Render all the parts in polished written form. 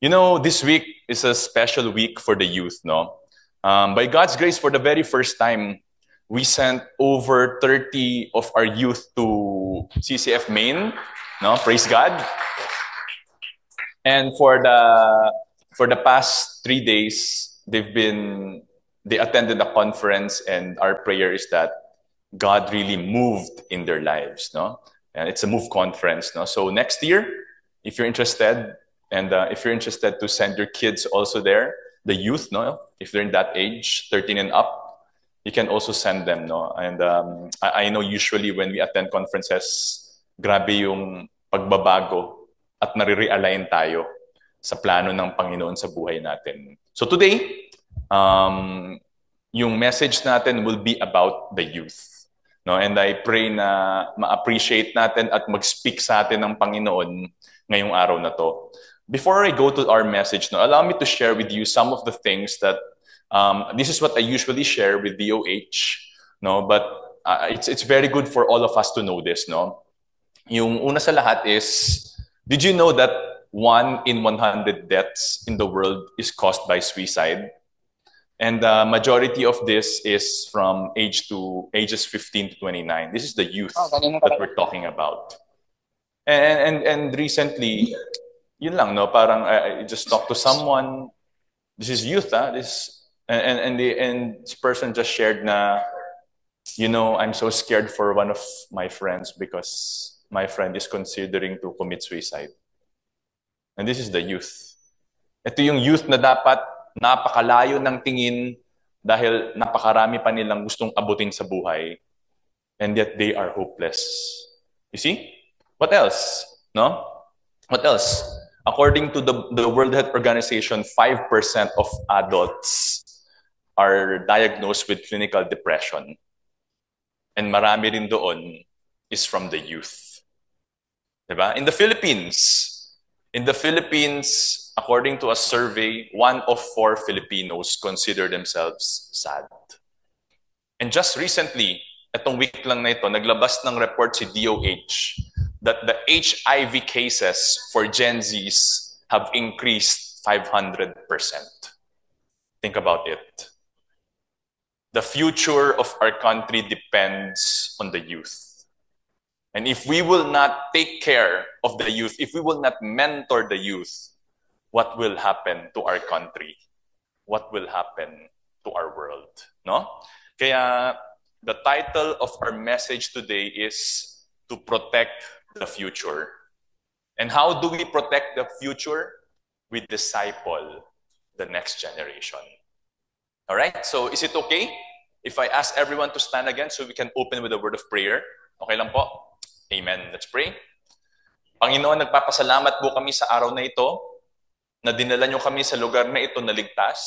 You know, this week is a special week for the youth, no? By God's grace, for the very first time, we sent over 30 of our youth to CCF Maine, no? Praise God. And for the past 3 days, they attended a conference, and our prayer is that God really moved in their lives, no? And it's a move conference, no? So next year, if you're interested, and if you're interested to send your kids also there, the youth, no? If they're in that age, 13 and up, you can also send them, no? And I know usually when we attend conferences, grabe yung pagbabago at nare-realign tayo sa plano ng Panginoon sa buhay natin. So today, um, yung message natin will be about the youth. No? And I pray na ma-appreciate natin at mag-speak sa atin ng Panginoon ngayong araw na to. Before I go to our message, no, allow me to share with you some of the things that this is what I usually share with DOH, no, but it's very good for all of us to know this, no. Yung una sa lahat is, did you know that 1 in 100 deaths in the world is caused by suicide? And the majority of this is from ages 15 to 29. This is the youth that we're talking about. And recently, yun lang, no? Parang I just talked to someone. This is youth, and this person just shared na, I'm so scared for one of my friends because my friend is considering to commit suicide. And this is the youth. Ito yung youth na dapat napakalayo ng tingin dahil napakarami pa nilang gustong abutin sa buhay, and yet they are hopeless. You see? What else? No? What else? According to the World Health Organization, 5% of adults are diagnosed with clinical depression. And marami rin doon is from the youth. Diba? In the Philippines, according to a survey, 1 of 4 Filipinos consider themselves sad. And just recently, itong week lang na ito, naglabas ng report si DOH that the HIV cases for Gen Zs have increased 500%. Think about it. The future of our country depends on the youth. And if we will not take care of the youth, if we will not mentor the youth, what will happen to our country? What will happen to our world? No? Kaya the title of our message today is to protect the future. And how do we protect the future? We disciple the next generation. All right? So is it okay if I ask everyone to stand again so we can open with a word of prayer? Okay lang po? Amen. Let's pray. Panginoon, nagpapasalamat po kami sa araw na ito na dinala nyo kami sa lugar na ito na ligtas.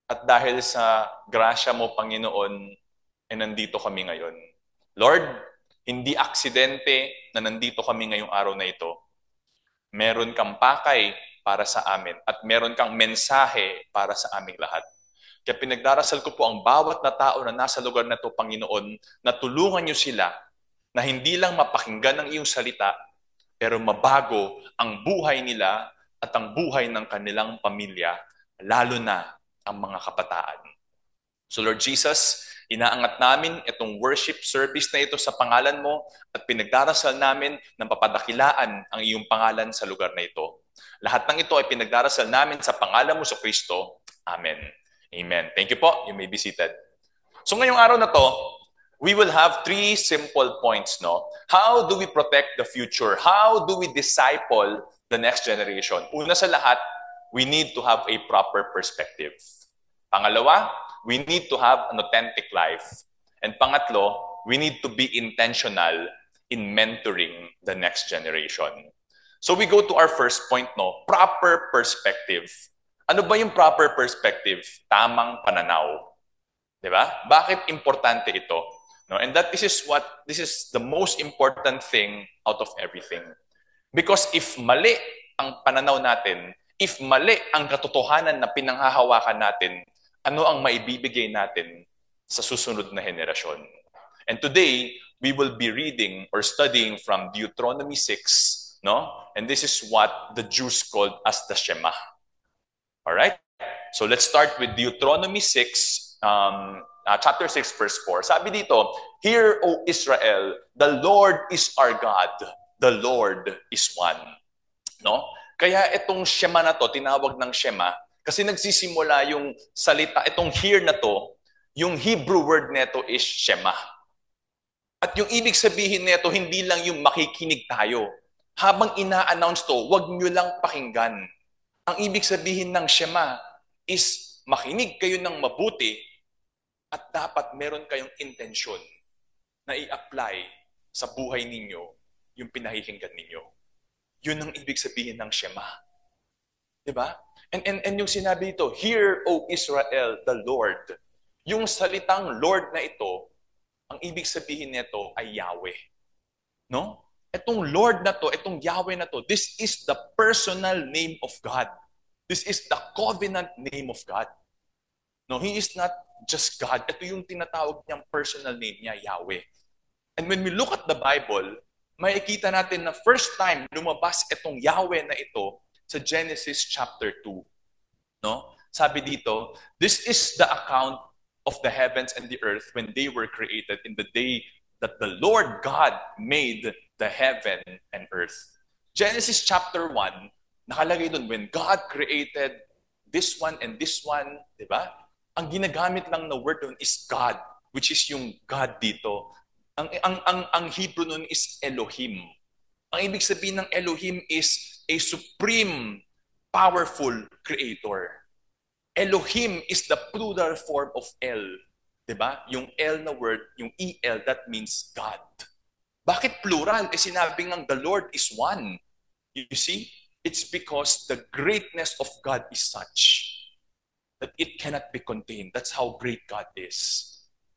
At dahil sa grasya mo, Panginoon, nandito kami ngayon. Lord, hindi aksidente na nandito kami ngayong araw na ito. Meron kang pakay para sa amin at meron kang mensahe para sa aming lahat. Kaya pinagdarasal ko po ang bawat na tao na nasa lugar na ito, Panginoon, na tulungan nyo sila na hindi lang mapakinggan ang iyong salita, pero mabago ang buhay nila at ang buhay ng kanilang pamilya, lalo na ang mga kabataan. So Lord Jesus, inaangat namin itong worship service na ito sa pangalan mo at pinagdarasal namin na papadakilaan ang iyong pangalan sa lugar na ito. Lahat ng ito ay pinagdarasal namin sa pangalan mo sa Kristo. Amen. Amen. Thank you po. You may be seated. So ngayong araw na to, we will have 3 simple points, no? How do we protect the future? How do we disciple the next generation? Una sa lahat, we need to have a proper perspective. Pangalawa, we need to have an authentic life. And pangatlo, we need to be intentional in mentoring the next generation. So we go to our first point, no? Proper perspective. Ano ba yung proper perspective? Tamang pananaw. Diba? Bakit importante ito? No? And this is the most important thing out of everything. Because if mali ang pananaw natin, if mali ang katotohanan na pinanghahawakan natin, ano ang maibibigay natin sa susunod na henerasyon? And today, we will be reading or studying from Deuteronomy 6, no? And this is what the Jews called as the Shema. All right? So let's start with Deuteronomy 6, chapter 6, verse 4. Sabi dito, "Hear, O Israel, the Lord is our God. The Lord is one." No? Kaya itong Shema na to, tinawag ng Shema, kasi nagsisimula yung salita, itong hear na to, yung Hebrew word neto is Shema. At yung ibig sabihin nito, hindi lang yung makikinig tayo. Habang ina-announce to, wag nyo lang pakinggan. Ang ibig sabihin ng Shema is makinig kayo ng mabuti at dapat meron kayong intensyon na i-apply sa buhay ninyo yung pinahihinggan ninyo. Yun ang ibig sabihin ng Shema. Diba? And yung sinabi ito, "Hear, O Israel, the Lord." Yung salitang Lord na ito, ang ibig sabihin nito ay Yahweh. No? Itong Lord na to, itong Yahweh na to, this is the personal name of God. This is the covenant name of God. No, He is not just God. Ito yung tinatawag niyang personal name niya, Yahweh. And when we look at the Bible, makikita natin na first time lumabas itong Yahweh na ito sa Genesis chapter 2. No? Sabi dito, "This is the account of the heavens and the earth when they were created in the day that the Lord God made the heaven and earth." Genesis chapter 1, nakalagay doon, when God created this one and this one, di ba? Ang ginagamit lang na word doon is God, which is yung God dito. Ang Hebrew nun is Elohim. Ang ibig sabihin ng Elohim is a supreme, powerful creator. Elohim is the plural form of El. Diba? Yung El na word, yung E-L, that means God. Bakit plural? Eh sinabing ng the Lord is one. You see? It's because the greatness of God is such that it cannot be contained. That's how great God is.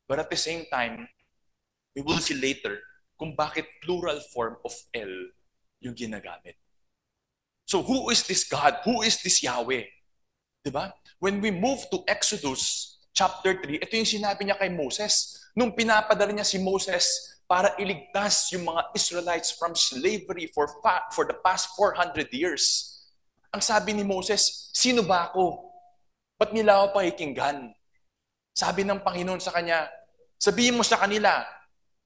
But at the same time, we will see later kung bakit plural form of El yung ginagamit. So who is this God? Who is this Yahweh? Diba? When we move to Exodus chapter 3, ito yung sinabi niya kay Moses. Nung pinapadala niya si Moses para iligtas yung mga Israelites from slavery for the past 400 years. Ang sabi ni Moses, "Sino ba ako? Ba't nila ako pakikinggan?" Sabi ng Panginoon sa kanya, "Sabihin mo sa kanila,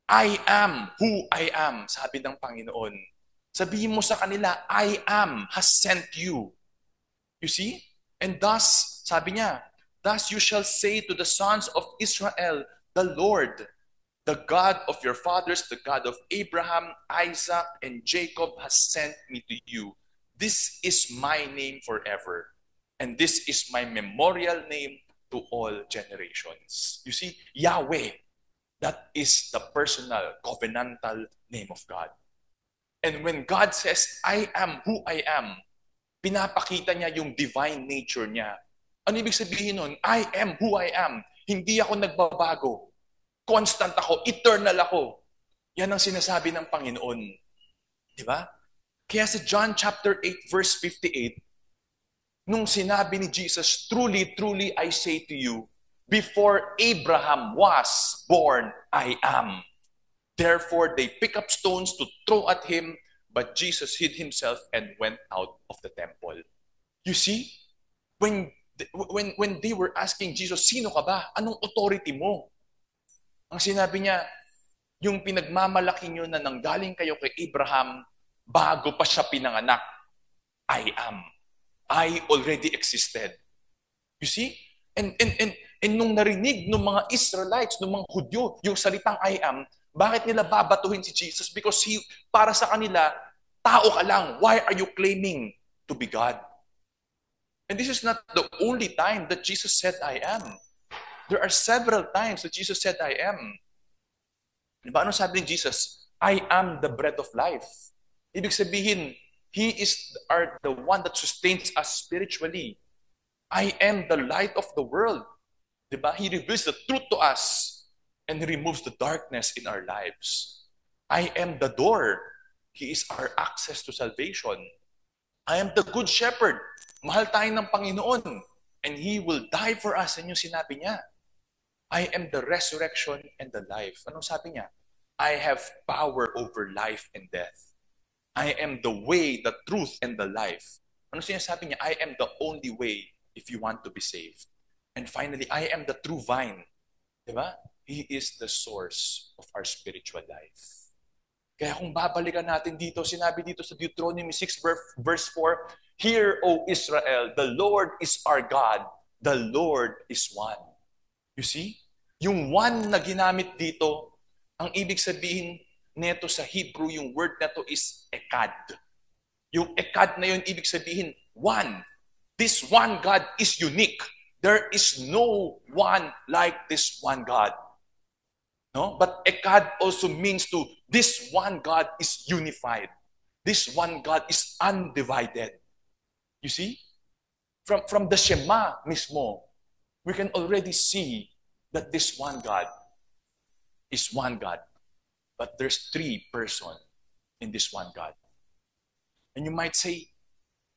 I am who I am." Sabi ng Panginoon. Sabihin mo sa kanila, "I am has sent you." You see? And thus, sabi niya, "Thus you shall say to the sons of Israel, the Lord, the God of your fathers, the God of Abraham, Isaac, and Jacob has sent me to you. This is my name forever, and this is my memorial name to all generations." You see, Yahweh, that is the personal, covenantal name of God. And when God says, "I am who I am," pinapakita niya yung divine nature niya. Ano ibig sabihin nun? I am who I am. Hindi ako nagbabago. Constant ako. Eternal ako. Yan ang sinasabi ng Panginoon. Di ba? Kaya sa John chapter 8 verse 58, nung sinabi ni Jesus, "Truly, truly, I say to you, before Abraham was born, I am." Therefore, they pick up stones to throw at him, but Jesus hid himself and went out of the temple. You see, when they were asking Jesus, "Sino ka ba? Anong authority mo?" Ang sinabi niya, yung pinagmamalaki nyo na nanggaling kayo kay Abraham bago pa siya pinanganak, I am. I already existed. You see? And nung narinig ng mga Israelites, ng mga Hudyo, yung salitang I am, bakit nila babatuhin si Jesus? Because para sa kanila, tao ka lang. Why are you claiming to be God? And this is not the only time that Jesus said, "I am." There are several times that Jesus said, "I am." Diba? Ano sabi ni Jesus? "I am the bread of life." Ibig sabihin, He is the one that sustains us spiritually. I am the light of the world. Diba? He reveals the truth to us and removes the darkness in our lives. I am the door. He is our access to salvation. I am the good shepherd. Mahal tayo ng Panginoon. And He will die for us. Yan yung sinabi niya. I am the resurrection and the life. Anong sabi niya? I have power over life and death. I am the way, the truth, and the life. Ano sinasabi niya? I am the only way if you want to be saved. And finally, I am the true vine. Diba? He is the source of our spiritual life. Kaya kung babalikan natin dito, sinabi dito sa Deuteronomy 6 verse 4, Hear, O Israel, the Lord is our God, the Lord is one. You see? Yung one na ginamit dito, ang ibig sabihin neto sa Hebrew, yung word na to is ekad. Yung ekad na yun, ibig sabihin, one. This one God is unique. There is no one like this one God. No? But ekad also means to, this one God is unified. This one God is undivided. You see? From the Shema mismo, we can already see that this one God is one God. But there's three persons in this one God. And you might say,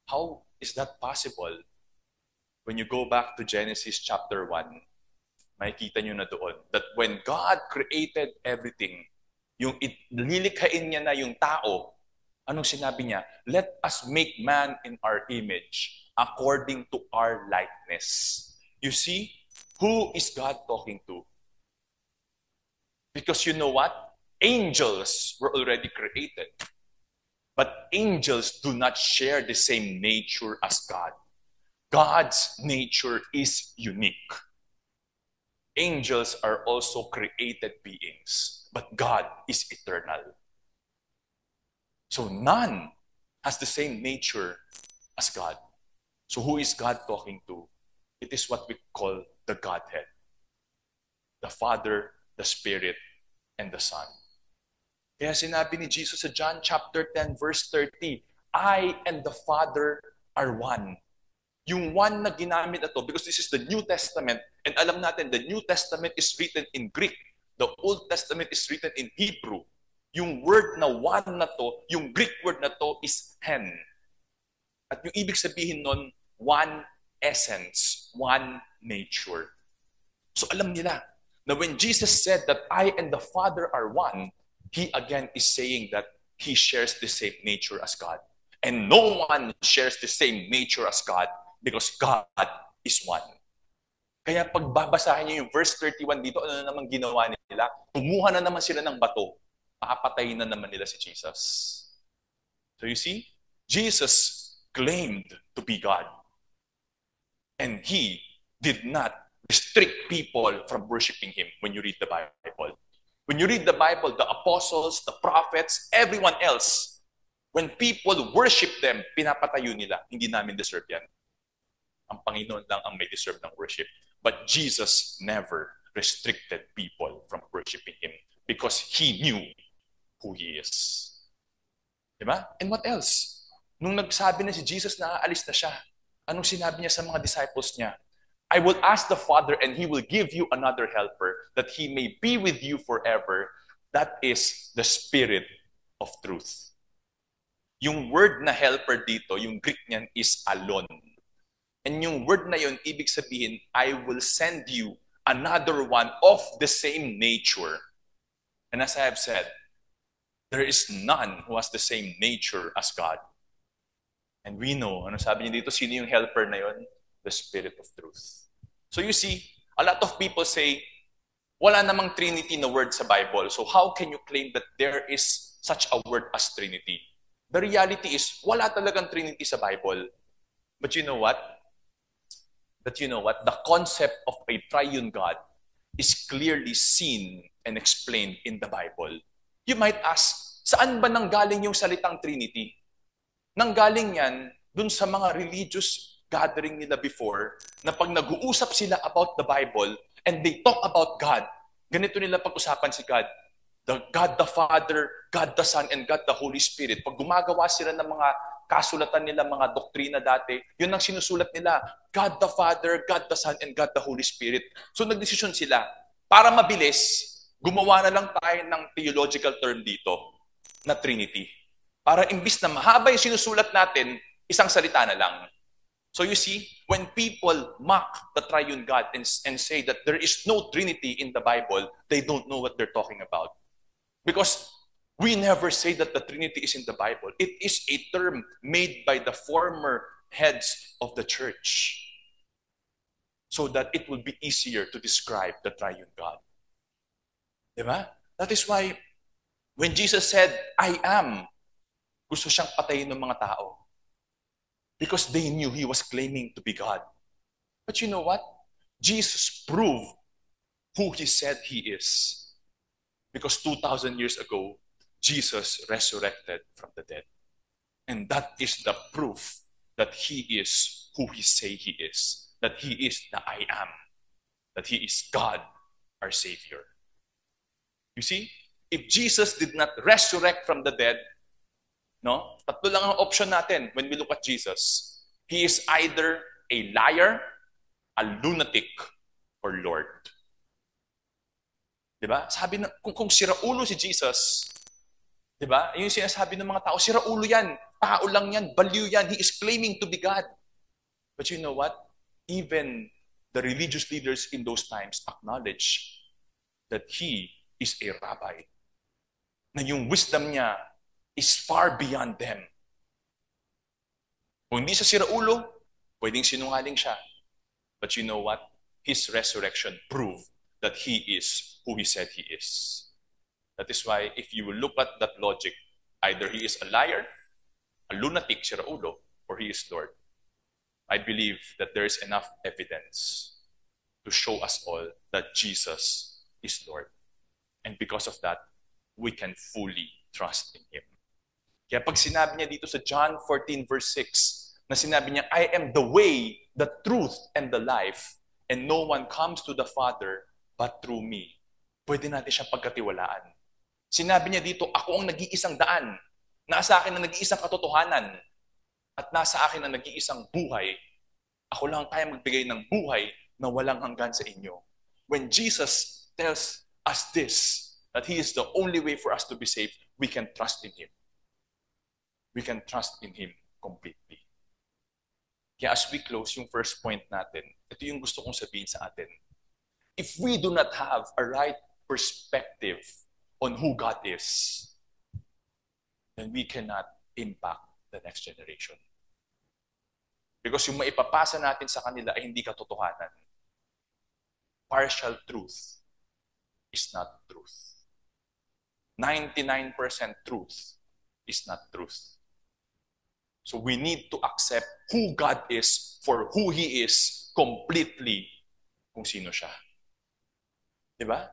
how is that possible? When you go back to Genesis chapter 1, makikita nyo na doon that when God created everything, yung lilikhain niya na yung tao, anong sinabi niya? Let us make man in our image according to our likeness. You see, who is God talking to? Because you know what? Angels were already created. But angels do not share the same nature as God. God's nature is unique. Angels are also created beings, but God is eternal. So none has the same nature as God. So who is God talking to? It is what we call the Godhead. The Father, the Spirit, and the Son. Kaya sinabi ni Jesus sa John chapter 10 verse 30, I and the Father are one. Yung one na ginamit na to, because this is the New Testament, and alam natin, the New Testament is written in Greek. The Old Testament is written in Hebrew. Yung word na one na to, yung Greek word na to is hen. At yung ibig sabihin nun, one essence, one nature. So alam nila na when Jesus said that I and the Father are one, He again is saying that He shares the same nature as God. And no one shares the same nature as God because God is one. Kaya pag babasahin niyo yung verse 31 dito, ano na naman ginawa nila? Kumuha na naman sila ng bato. Papatayin na naman nila si Jesus. So you see, Jesus claimed to be God. And He did not restrict people from worshiping Him when you read the Bible. When you read the Bible, the apostles, the prophets, everyone else, when people worship them, pinapatayo nila. Hindi namin deserve yan. Ang Panginoon lang ang may deserve ng worship. But Jesus never restricted people from worshiping Him because He knew who He is. Diba? And what else? Nung nagsabi na si Jesus na aalis na siya, anong sinabi niya sa mga disciples niya? I will ask the Father and He will give you another helper that He may be with you forever. That is the Spirit of truth. Yung word na helper dito, yung Greek niyan is alon. And yung word na yun, ibig sabihin, I will send you another one of the same nature. And as I have said, there is none who has the same nature as God. And we know, ano sabi niya dito, sino yung helper na yun? The Spirit of truth. So you see, a lot of people say, wala namang Trinity na word sa Bible. So how can you claim that there is such a word as Trinity? The reality is, wala talagang Trinity sa Bible. But you know what? The concept of a triune God is clearly seen and explained in the Bible. You might ask, saan ba nanggaling yung salitang Trinity? Nanggaling yan dun sa mga religious gathering nila before na pag nag-uusap sila about the Bible and they talk about God, ganito nila pag-usapan si God. God the Father, God the Son, and God the Holy Spirit. Pag gumagawa sila ng mga kasulatan nila, mga doktrina dati, yun ang sinusulat nila. God the Father, God the Son, and God the Holy Spirit. So nagdesisyon sila. Para mabilis, gumawa na lang tayo ng theological term dito na Trinity. Para imbis na mahaba yung sinusulat natin, isang salita na lang. So you see, when people mock the triune God and say that there is no Trinity in the Bible, they don't know what they're talking about. Because We never say that the Trinity is in the Bible. It is a term made by the former heads of the church so that it will be easier to describe the triune God. Diba? That is why when Jesus said, I am, gusto siyang patayin ng mga tao. Because they knew he was claiming to be God. But you know what? Jesus proved who he said he is. Because 2,000 years ago, Jesus resurrected from the dead. And that is the proof that he is who he say he is. That he is the I am. That he is God, our Savior. You see, if Jesus did not resurrect from the dead, no? Tatlo lang ang option natin when we look at Jesus. He is either a liar, a lunatic, or Lord. Diba? Sabi na, kung siraulo si Jesus, diba? Yung sinasabi ng mga tao, siraulo yan, tao lang yan, baliw yan, he is claiming to be God. But you know what? Even the religious leaders in those times acknowledge that he is a rabbi. Na yung wisdom niya is far beyond them. Kung hindi sa siraulo, pwedeng sinungaling siya. But you know what? His resurrection proved that he is who he said he is. That is why if you look at that logic, either he is a liar, a lunatic, siraulo, or he is Lord. I believe that there is enough evidence to show us all that Jesus is Lord. And because of that, we can fully trust in Him. Kaya pag sinabi niya dito sa John 14 verse 6, na sinabi niya, I am the way, the truth, and the life, and no one comes to the Father but through me. Pwede natin siyang pagkatiwalaan. Sinabi niya dito, ako ang nag-iisang daan. Nasa akin ang nag-iisang katotohanan. At nasa akin ang nag-iisang buhay. Ako lang kaya magbigay ng buhay na walang hanggan sa inyo. When Jesus tells us this, that He is the only way for us to be saved, we can trust in Him. We can trust in Him completely. Kaya as we close yung first point natin, ito yung gusto kong sabihin sa atin. If we do not have a right perspective on who God is, then we cannot impact the next generation. Because yung maipapasa natin sa kanila ay hindi katotohanan. Partial truth is not truth. 99% truth is not truth. So we need to accept who God is for who He is completely kung sino siya. Diba?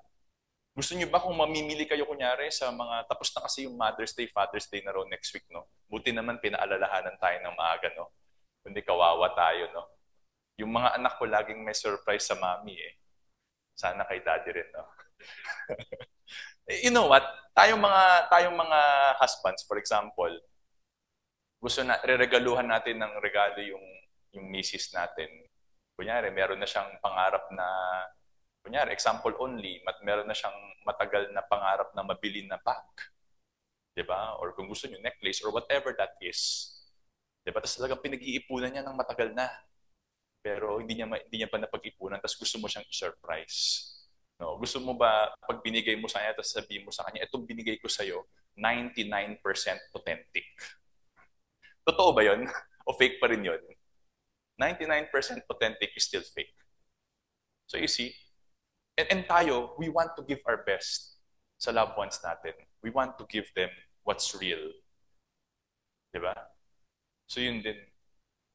Gusto niyo ba kung mamimili kayo kunyari sa mga, tapos na kasi yung Mother's Day, Father's Day na raw next week, no? Buti naman pinaalalahanan tayo ng maaga, no? Kundi kawawa tayo, no? Yung mga anak ko laging may surprise sa mami, eh. Sana kay daddy rin, no? You know what? Tayong mga husbands, for example, gusto na reregaluhan natin ng regalo yung misis natin. Kunyari, meron na siyang pangarap na, kunyari, example only, meron na siyang matagal na pangarap na mabili na bag. Diba? Or kung gusto niyo, necklace, or whatever that is. Diba? Tapos talagang pinag-iipunan niya ng matagal na. Pero hindi niya pa napag-ipunan, tapos gusto mo siyang i-surprise. No, gusto mo ba, pag binigay mo sa kanya, tapos sabihin mo sa kanya, itong binigay ko sa'yo, 99% authentic. Totoo ba yun? O fake pa rin yun? 99% authentic is still fake. So you see, and tayo, we want to give our best sa loved ones natin. We want to give them what's real. Diba? So yun din.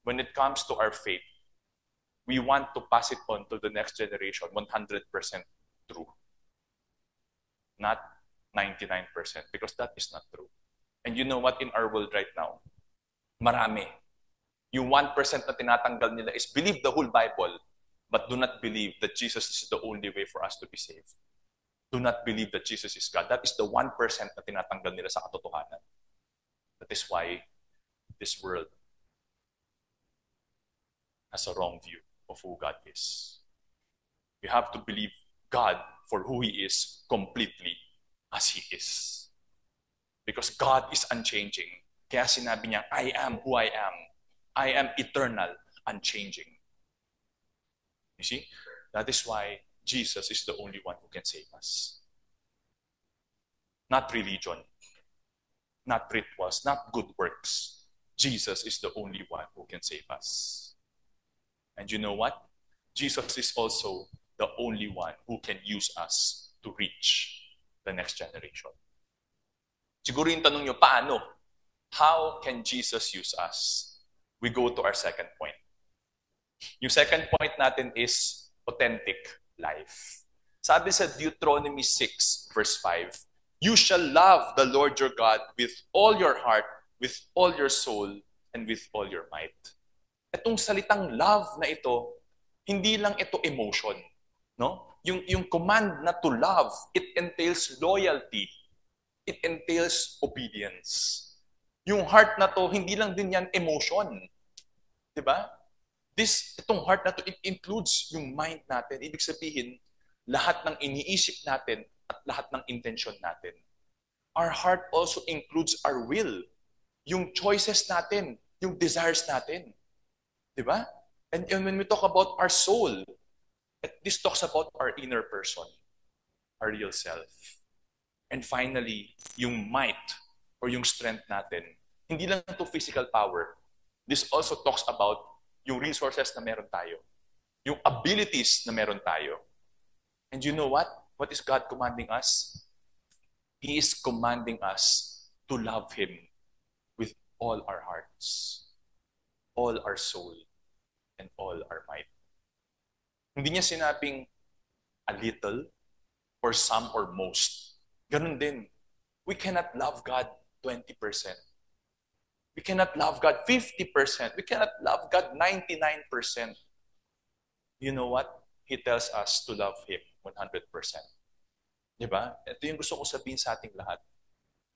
When it comes to our faith, we want to pass it on to the next generation 100% true. Not 99%, because that is not true. And you know what, in our world right now, marami. Yung 1% na tinatanggal nila is believe the whole Bible, but do not believe that Jesus is the only way for us to be saved. Do not believe that Jesus is God. That is the 1% na tinatanggal nila sa katotohanan. That is why this world has a wrong view of who God is. You have to believe God for who He is completely as He is. Because God is unchanging. Kaya sinabi niya, I am who I am. I am eternal, unchanging. You see? That is why Jesus is the only one who can save us. Not religion. not rituals, not good works. Jesus is the only one who can save us. And you know what? Jesus is also the only one who can use us to reach the next generation. Siguro yung tanong nyo, paano? How can Jesus use us? We go to our second point. Yung second point natin is authentic life. Sabi sa Deuteronomy 6 verse 5, you shall love the Lord your God with all your heart, with all your soul, and with all your might. Itong salitang love na ito, hindi lang ito emotion. No? Yung command na to love, it entails loyalty. It entails obedience. Yung heart na to, hindi lang din yan emotion. Diba? Itong heart na to, it includes yung mind natin. Ibig sabihin, lahat ng iniisip natin at lahat ng intention natin. Our heart also includes our will. Yung choices natin, yung desires natin. Diba? And when we talk about our soul, this talks about our inner person, our real self. And finally, yung might or yung strength natin, hindi lang to physical power. This also talks about yung resources na meron tayo. Yung abilities na meron tayo. And you know what? What is God commanding us? He is commanding us to love Him with all our hearts, all our soul, and all our might. Hindi niya sinabing a little or some or most. Ganun din. We cannot love God 20%. We cannot love God 50%. We cannot love God 99%. You know what? He tells us to love Him 100%. Diba? Ito yung gusto ko sabihin sa ating lahat.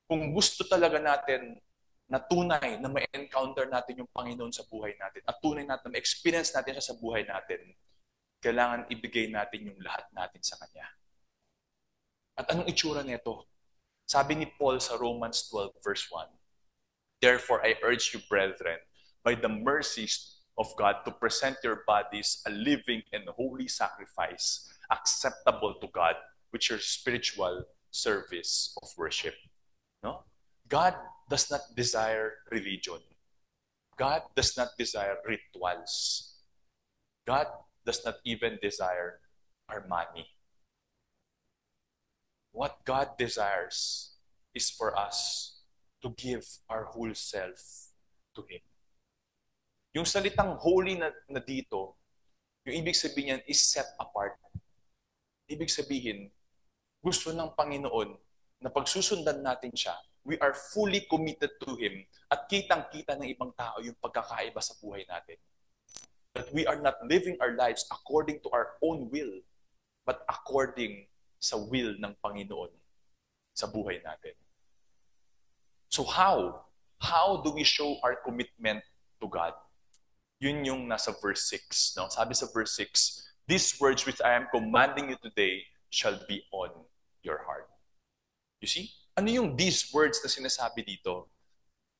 Kung gusto talaga natin na tunay na ma-encounter natin yung Panginoon sa buhay natin at tunay natin na ma-experience natin siya sa buhay natin, kailangan ibigay natin yung lahat natin sa Kanya. At anong itsura nito? Sabi ni Paul sa Romans 12 verse 1, therefore, I urge you, brethren, by the mercies of God, to present your bodies a living and holy sacrifice, acceptable to God, which is your spiritual service of worship. No? God does not desire religion. God does not desire rituals. God does not even desire our money. What God desires is for us to give our whole self to Him. Yung salitang holy na dito, yung ibig sabihin niyan is set apart. Ibig sabihin, gusto ng Panginoon na pagsusundan natin siya, we are fully committed to Him at kitang-kita ng ibang tao yung pagkakaiba sa buhay natin. That we are not living our lives according to our own will, but according sa will ng Panginoon sa buhay natin. So how? How do we show our commitment to God? Yun yung nasa verse 6. No? Sabi sa verse 6, these words which I am commanding you today shall be on your heart. You see? Ano yung these words na sinasabi dito?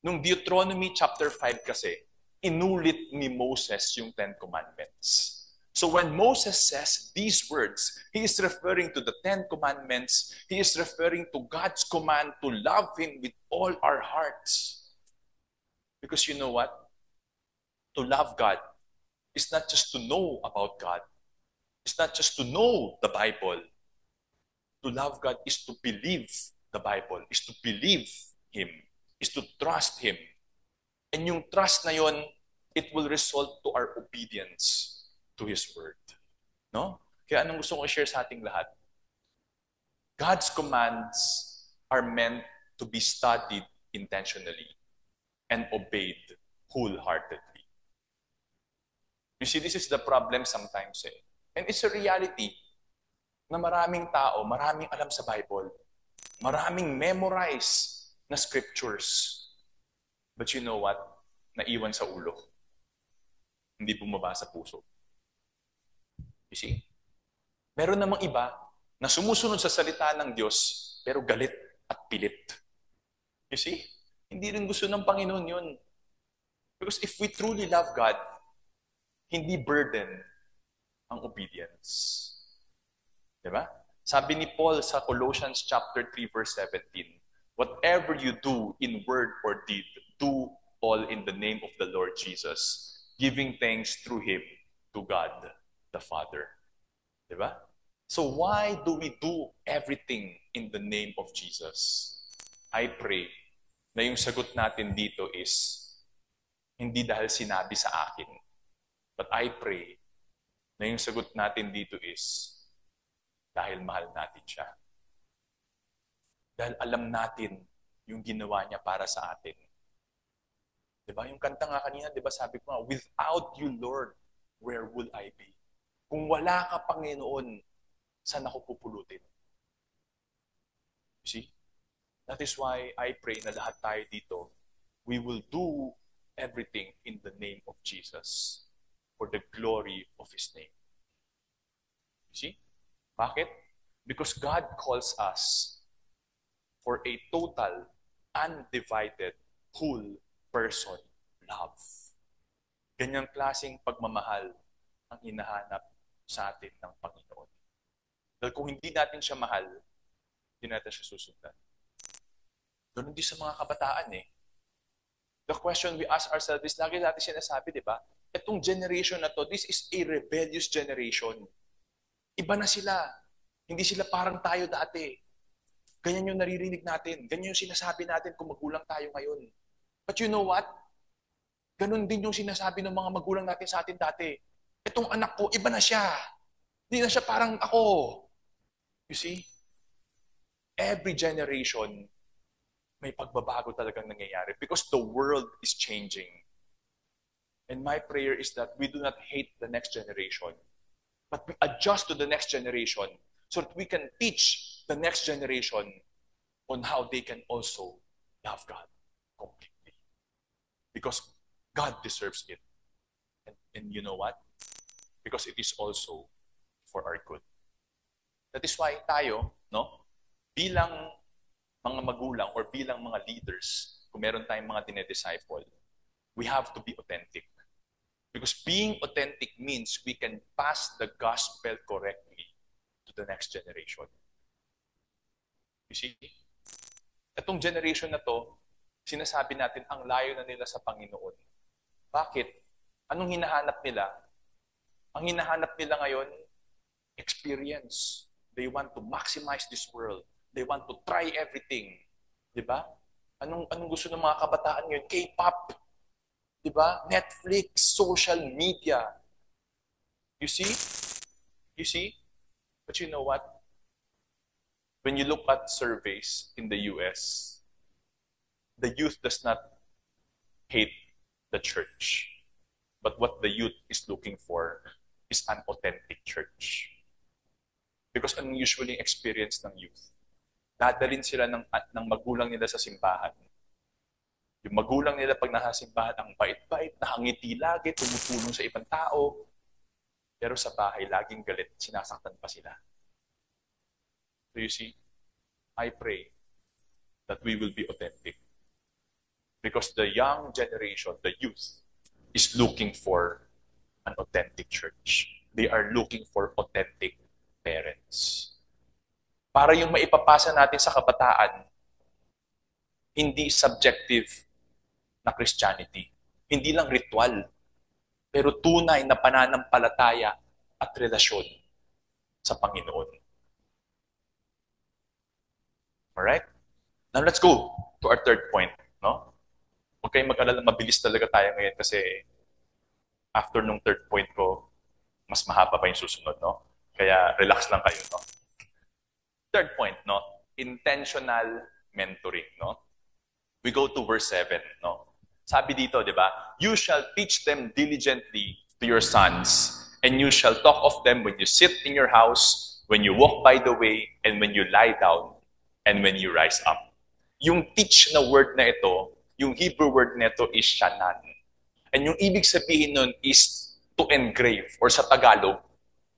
Nung Deuteronomy chapter 5 kasi, inulit ni Moses yung 10 Commandments. So when Moses says these words, he is referring to the 10 Commandments. He is referring to God's command to love Him with all our hearts. Because you know what? To love God is not just to know about God. It's not just to know the Bible. To love God is to believe the Bible, is to believe Him, is to trust Him. And yung trust na yon, it will result to our obedience to His Word. No? Kaya anong gusto kong i-share sa ating lahat? God's commands are meant to be studied intentionally and obeyed wholeheartedly. You see, this is the problem sometimes. And it's a reality na maraming tao, maraming alam sa Bible, maraming memorize na scriptures. But you know what? Naiwan sa ulo. Hindi bumaba sa puso. You see? Meron namang iba na sumusunod sa salita ng Diyos, pero galit at pilit. You see? Hindi rin gusto ng Panginoon yun. Because if we truly love God, hindi burden ang obedience. Diba? Sabi ni Paul sa Colossians chapter 3 verse 17, Whatever you do in word or deed, do all in the name of the Lord Jesus, giving thanks through Him to God the Father. Diba? So why do we do everything in the name of Jesus? I pray na yung sagot natin dito is hindi dahil sinabi sa akin. But I pray na yung sagot natin dito is dahil mahal natin siya. Dahil alam natin yung ginawa niya para sa atin. Diba? Yung kanta nga kanina, diba sabi ko nga, without you, Lord, where will I be? Kung wala ka, Panginoon, saan ako pupulutin? You see? That is why I pray na lahat tayo dito, we will do everything in the name of Jesus for the glory of His name. You see? Bakit? Because God calls us for a total, undivided, whole person love. Ganyang klaseng pagmamahal ang hinahanap sa atin ng Panginoon. Dahil kung hindi natin siya mahal, hindi natin siya susundan. Ganun din sa mga kabataan eh. The question we ask ourselves is, lagi natin sinasabi, di ba? Itong generation na to, this is a rebellious generation. Iba na sila. Hindi sila parang tayo dati. Ganyan yung naririnig natin. Ganyan yung sinasabi natin kung magulang tayo ngayon. But you know what? Ganun din yung sinasabi ng mga magulang natin sa atin dati. Itong anak ko, iba na siya. Hindi na siya parang ako. You see? Every generation, may pagbabago talagang nangyayari because the world is changing. And my prayer is that we do not hate the next generation, but we adjust to the next generation so that we can teach the next generation on how they can also love God completely. Because God deserves it. And you know what? Because it is also for our good. That is why tayo, no, bilang mga magulang or bilang mga leaders, kung meron tayong mga dinedisciple, we have to be authentic. Because being authentic means we can pass the gospel correctly to the next generation. You see? Itong generation na to, sinasabi natin ang layo na nila sa Panginoon. Bakit? Anong hinahanap nila? Ang hinahanap nila ngayon, experience. They want to maximize this world. They want to try everything. Diba? Anong gusto ng mga kabataan ngayon? K-pop. Diba? Netflix, social media. You see? You see? But you know what? When you look at surveys in the US, the youth does not hate the church. But what the youth is looking for is an authentic church. Because ang usually experience ng youth, dadalhin sila ng magulang nila sa simbahan. Yung magulang nila pag nasa simbahan, ang bait-bait, nakangiti lagi, tumutulong sa ibang tao. Pero sa bahay, laging galit, sinasaktan pa sila. So you see, I pray that we will be authentic. Because the young generation, the youth, is looking for an authentic church. They are looking for authentic parents. Para yung maipapasa natin sa kabataan, hindi subjective na Christianity. Hindi lang ritual, pero tunay na pananampalataya at relasyon sa Panginoon. Alright? Now let's go to our third point. No? Huwag kayong mag-alala, mabilis talaga tayo ngayon kasi after nung third point ko, mas mahaba pa yung susunod. No? Kaya relax lang kayo. No? Third point, no? Intentional mentoring, no? We go to verse 7, no? Sabi dito, di ba? You shall teach them diligently to your sons, and you shall talk of them when you sit in your house, when you walk by the way, and when you lie down, and when you rise up. Yung teach na word na ito, yung Hebrew word na ito is shanan. And yung ibig sabihin nun is to engrave, or sa Tagalog,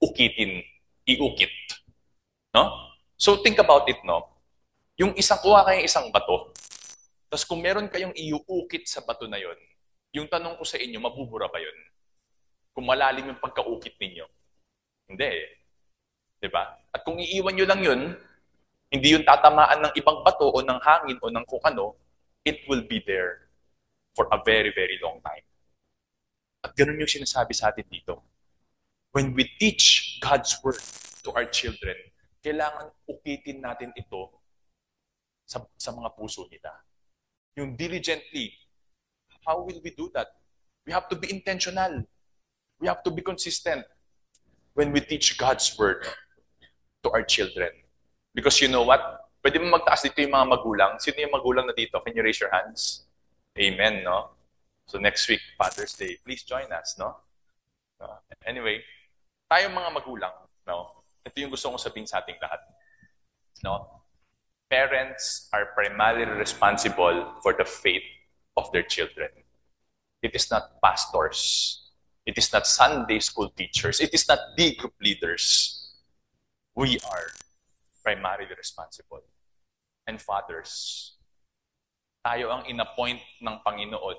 ukitin, iukit. No? So think about it, no? Yung kuha kayong isang bato, tapos kung meron kayong iuukit sa bato na yon, yung tanong ko sa inyo, mabubura ba yon? Kung malalim yung pagkaukit ninyo. Hindi eh. Diba? At kung iiwan nyo lang yun, Hindi yun tatamaan ng ibang bato o ng hangin o ng kung ano. It will be there for a very, very long time. At ganun yung sinasabi sa atin dito. When we teach God's Word to our children, kailangan ukitin natin ito sa mga puso nila. Yung diligently, how will we do that? We have to be intentional. We have to be consistent when we teach God's Word to our children. Because you know what? Pwede mo magtaas dito yung mga magulang. Sino yung magulang na dito? Can you raise your hands? Amen, no? So next week, Father's Day, please join us, no? Anyway, tayong mga magulang, no? Ito yung gusto kong sabihin sa ating lahat. No? Parents are primarily responsible for the faith of their children. It is not pastors. It is not Sunday school teachers. It is not D group leaders. We are primarily responsible. And fathers, tayo ang inappoint ng Panginoon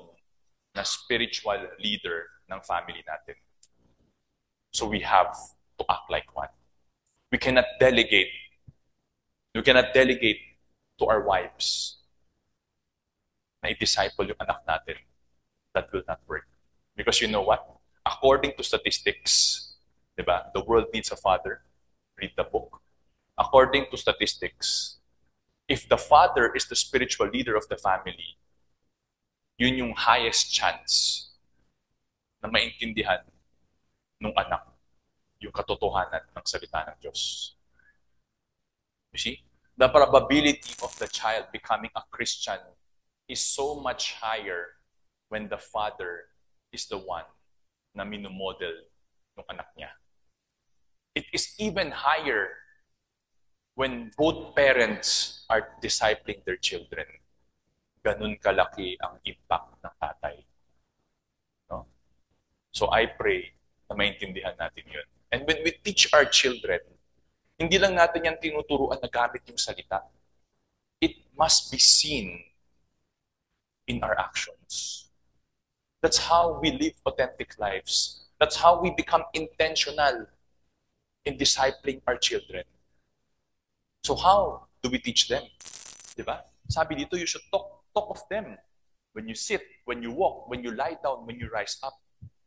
na spiritual leader ng family natin. So we have to act like one. We cannot delegate. We cannot delegate to our wives na i-disciple yung anak natin. That will not work. Because you know what? According to statistics, diba? The world needs a father. Read the book. According to statistics, if the father is the spiritual leader of the family, yun yung highest chance na maintindihan ng anak yung katotohanan ng salita ng Diyos. You see? The probability of the child becoming a Christian is so much higher when the father is the one na minumodel ng anak niya. It is even higher when both parents are discipling their children. Ganun kalaki ang impact ng tatay. No? So I pray na maintindihan natin yun. And when we teach our children, hindi lang natin yan tinuturuan na gamit yung salita. It must be seen in our actions. That's how we live authentic lives. That's how we become intentional in discipling our children. So how do we teach them? Diba? Sabi dito, you should talk of them. When you sit, when you walk, when you lie down, when you rise up.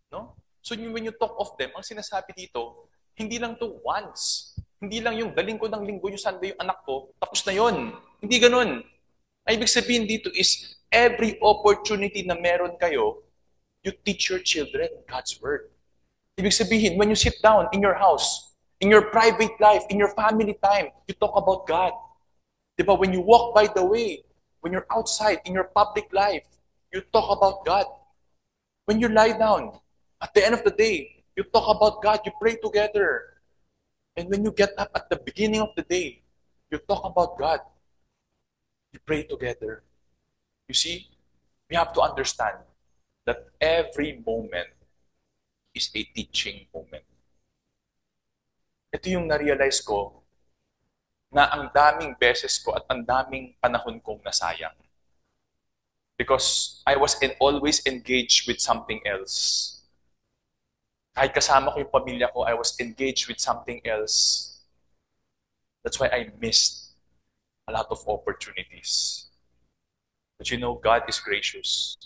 No? So when you talk of them, ang sinasabi dito, hindi lang to once. Hindi lang yung galing ko ng linggo, yung Sunday yung anak ko, tapos na yun. Hindi ganun. Ang ibig sabihin dito is, every opportunity na meron kayo, you teach your children God's Word. Ibig sabihin, when you sit down in your house, in your private life, in your family time, you talk about God. Diba? When you walk by the way, when you're outside, in your public life, you talk about God. When you lie down, at the end of the day, you talk about God, you pray together. And when you get up at the beginning of the day, you talk about God. You pray together. You see, we have to understand that every moment is a teaching moment. Ito yung na-realize ko na ang daming beses ko at ang daming panahon kong nasayang. Because I was always engaged with something else. Kahit kasama ko yung pamilya ko, I was engaged with something else. That's why I missed a lot of opportunities. But you know, God is gracious.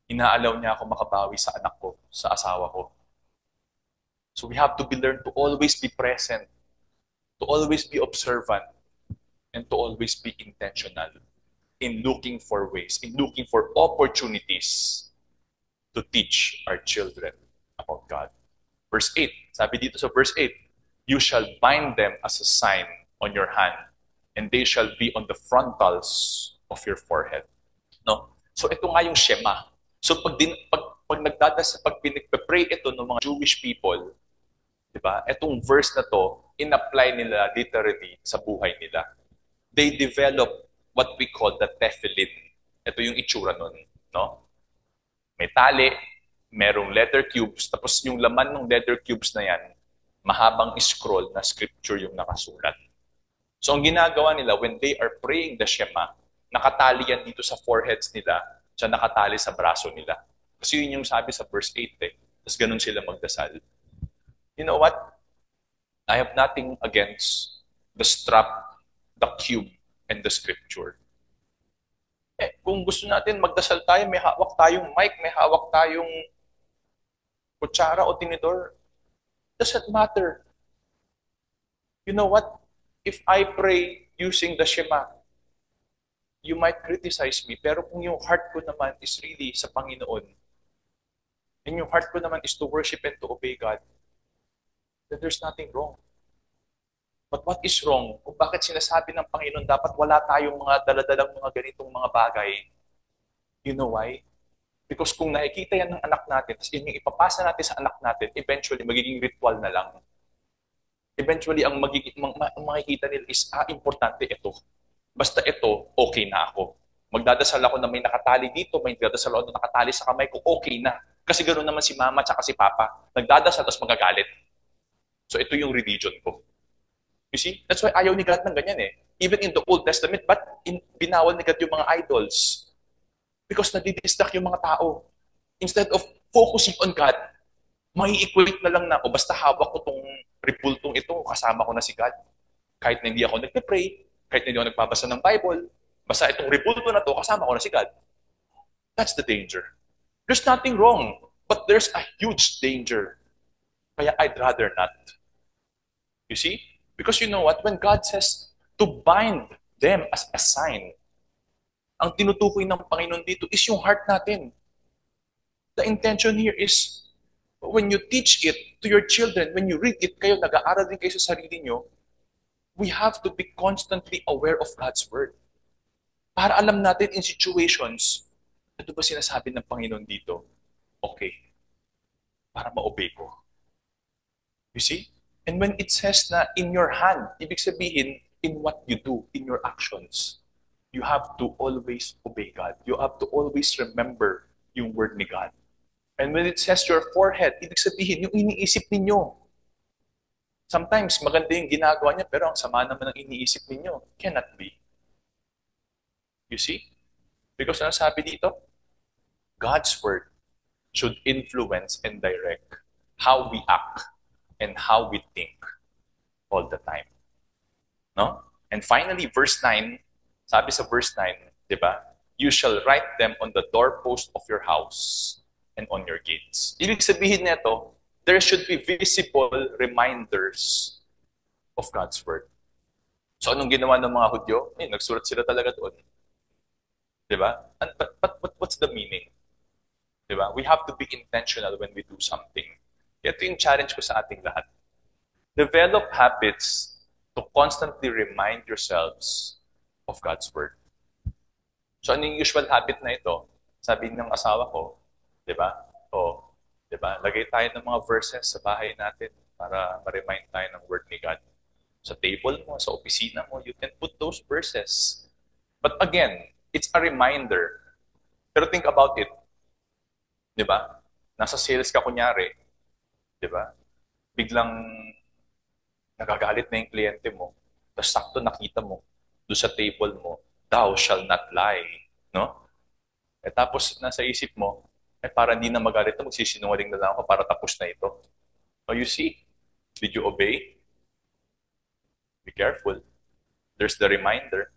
Inaalaw niya ako makabawi sa anak ko, sa asawa ko. So we have to learn to always be present, to always be observant, and to always be intentional in looking for ways, in looking for opportunities to teach our children about God. Verse 8, sabi dito sa verse 8, you shall bind them as a sign on your hand, and they shall be on the frontals of your forehead. No? So ito nga yung Shema. So pag pinagpe-pray ito ng mga Jewish people, diba? Itong verse na to, in-apply nila literally sa buhay nila. They develop what we call the tefillin. Ito yung itsura nun, no? May tali, merong letter cubes, tapos yung laman ng letter cubes na yan, mahabang scroll na scripture yung nakasulat. So ang ginagawa nila, when they are praying the Shema, nakatali yan dito sa foreheads nila, siya nakatali sa braso nila. Kasi yun yung sabi sa verse 8 eh. Tapos ganun sila magdasal. You know what? I have nothing against the strap the cube and the scripture. Kung gusto natin magdasal tayo, may hawak tayong mic, may hawak tayong kutsara o tinidor, doesn't matter. You know what? If I pray using the Shema, you might criticize me, pero kung yung heart ko naman is really sa Panginoon, and yung heart ko naman is to worship and to obey God, then there's nothing wrong. But what is wrong? Kung bakit sinasabi ng Panginoon dapat wala tayong mga daladalang mga ganitong mga bagay, you know why? Because kung nakikita yan ng anak natin, tapos yung ipapasa natin sa anak natin, eventually magiging ritual na lang. Eventually, ang makikita nila is, importante ito. Basta ito, okay na ako. Magdadasal ako na may nakatali dito, may magdadasal ako na nakatali sa kamay ko, okay na. Kasi ganoon naman si mama at si papa. Nagdadasal, tapos magagalit. So ito yung religion ko. You see? That's why ayaw ni God ng ganyan eh. Even in the Old Testament, but binawal ni God yung mga idols. Because nadidistract yung mga tao. Instead of focusing on God, may equate na lang na, o basta hawak ko tong ripultong ito, kasama ko na si God. Kahit na hindi ako nagpe-pray, kahit na hindi ako nagbabasa ng Bible, basta itong ripulto na to, kasama ko na si God. That's the danger. There's nothing wrong, but there's a huge danger. Kaya I'd rather not. You see? Because you know what? When God says to bind them as a sign, ang tinutukoy ng Panginoon dito is yung heart natin. The intention here is, when you teach it to your children, when you read it, kayo, nag-aaral din kayo sa sarili nyo, we have to be constantly aware of God's Word. Para alam natin in situations, ano ba sinasabi ng Panginoon dito? Okay. Para ma-obey ko. You see? And when it says na in your hand, ibig sabihin, in what you do, in your actions, you have to always obey God. You have to always remember yung word ni God. And when it says your forehead, ibig sabihin, yung iniisip ninyo. Sometimes, maganda yung ginagawa niya, pero ang sama naman ng iniisip ninyo. Cannot be. You see? Because ano sabi dito? God's word should influence and direct how we act and how we think all the time. No? And finally, verse 9, sabi sa verse 9, di ba? You shall write them on the doorpost of your house and on your gates. Ibig sabihin nito, there should be visible reminders of God's word. So anong ginawa ng mga Hudyo? Nagsulat sila talaga doon. Diba? But what's the meaning? Diba? We have to be intentional when we do something. Ito yung challenge ko sa ating lahat. Develop habits to constantly remind yourselves of God's word. So ano yung usual habit na ito? Sabi ng asawa ko, di ba? Di ba? Lagay tayo ng mga verses sa bahay natin para ma-remind tayo ng word ni God. Sa table mo, sa opisina mo, you can put those verses. But again, it's a reminder. Pero think about it. Di ba? Nasa sales ka kunyari. Di ba? Biglang nagagalit na yung kliyente mo. Tapos sakto nakita mo doon sa table mo, thou shall not lie. No? Tapos nasa isip mo, para hindi na magalit na, magsisinungaling na lang ako para tapos na ito. Oh, you see? Did you obey? Be careful. There's the reminder.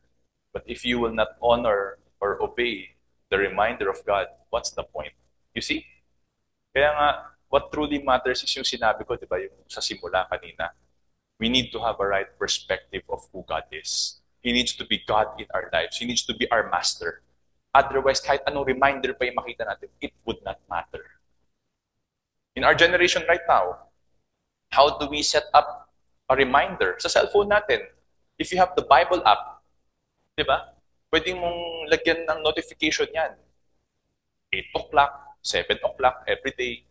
But if you will not honor or obey the reminder of God, what's the point? You see? Kaya nga, what truly matters is yung sinabi ko, di ba, yung sa simula kanina. We need to have a right perspective of who God is. He needs to be God in our lives. He needs to be our master. Otherwise, kahit anong reminder pa yung makita natin, it would not matter. In our generation right now, how do we set up a reminder? Sa cellphone natin, if you have the Bible app, di ba? Pwede mong lagyan ng notification yan. 8 o'clock, 7 o'clock, every day,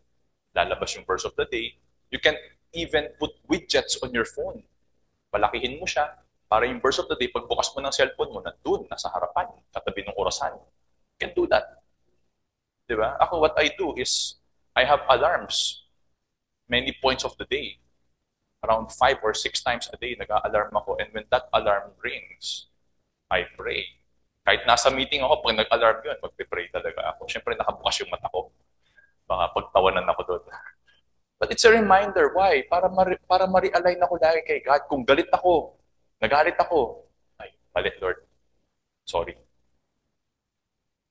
lalabas yung verse of the day. You can even put widgets on your phone. Palakihin mo siya, para yung verse of the day, pagbukas mo ng cellphone mo, nandun, nasa harapan, katabi ng orasan. You can do that. Diba? Ako, what I do is, I have alarms. Many points of the day. Around 5 or 6 times a day, nag-a-alarm ako. And when that alarm rings, I pray. Kahit nasa meeting ako, pag nag-alarm yun, magpe-pray talaga ako. Siyempre, nakabukas yung mata ko. Baka pagtawanan ako doon. But it's a reminder. Why? Para ma-realign ako lagi kay God. Kung galit ako, nagalit ako, ay, Mali, Lord. Sorry.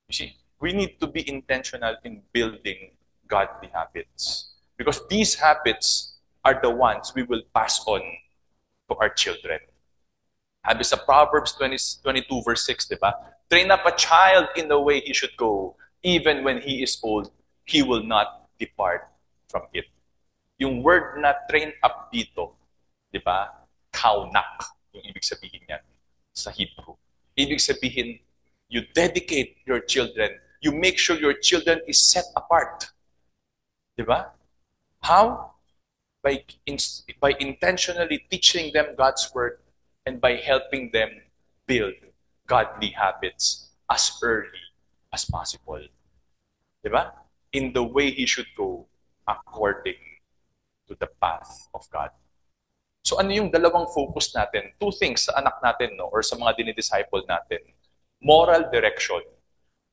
You see, we need to be intentional in building godly habits. Because these habits are the ones we will pass on to our children. Sabi sa Proverbs 22 verse 6, di ba? Train up a child in the way he should go. Even when he is old, he will not depart from it. Yung word na train up dito, di ba? Kaunak, yung ibig sabihin niyan sa Hebrew. Ibig sabihin, you dedicate your children. You make sure your children is set apart. Di ba? How? By intentionally teaching them God's word and by helping them build godly habits as early as possible. Diba? In the way he should go according to the path of God. So ano yung dalawang focus natin? Two things sa anak natin, no? Or sa mga dinidisciple natin. Moral direction.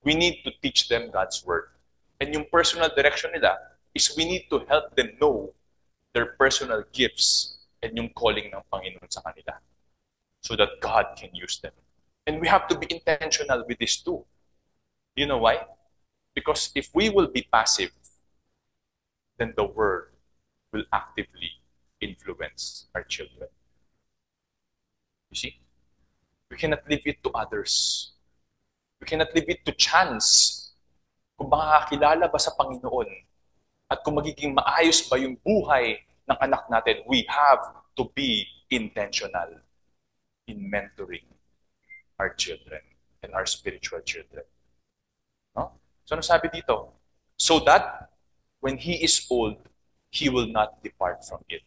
We need to teach them God's word. And yung personal direction nila is we need to help them know their personal gifts and yung calling ng Panginoon sa kanila so that God can use them. And we have to be intentional with this too. You know why? Because if we will be passive, then the word will actively influence our children. You see? We cannot leave it to others. We cannot leave it to chance. Kung makakakilala ba sa Panginoon at kung magiging maayos ba yung buhay ng anak natin, we have to be intentional in mentoring our children and our spiritual children. No? So ano sabi dito? So that when he is old, he will not depart from it.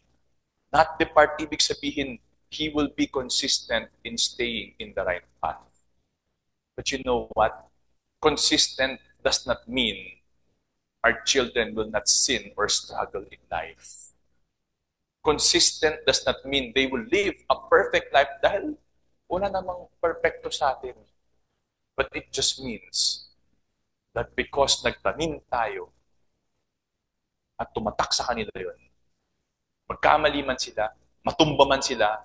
Not depart, ibig sabihin, he will be consistent in staying in the right path. But you know what? Consistent does not mean our children will not sin or struggle in life. Consistent does not mean they will live a perfect life dahil wala namang perfecto sa atin. But it just means that because nagtanim tayo at tumatak sa kanila yon, magkamali man sila, matumba man sila,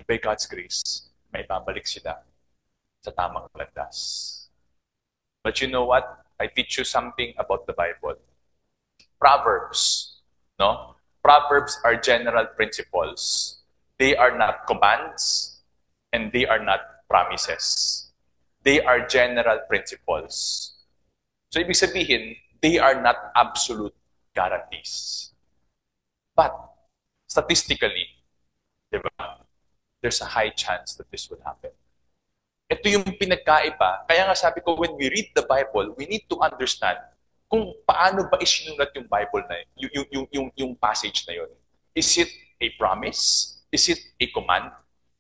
by God's grace, may babalik sila sa tamang landas. But you know what? I teach you something about the Bible. Proverbs, no? Proverbs are general principles. They are not commands and they are not promises. They are general principles. So ibig sabihin, they are not absolute guarantees. But statistically, di ba, there's a high chance that this will happen. Ito yung pinagkaiba. Kaya nga sabi ko, when we read the Bible, we need to understand kung paano ba isinulat yung Bible na yun, yung passage na yun. Is it a promise? Is it a command?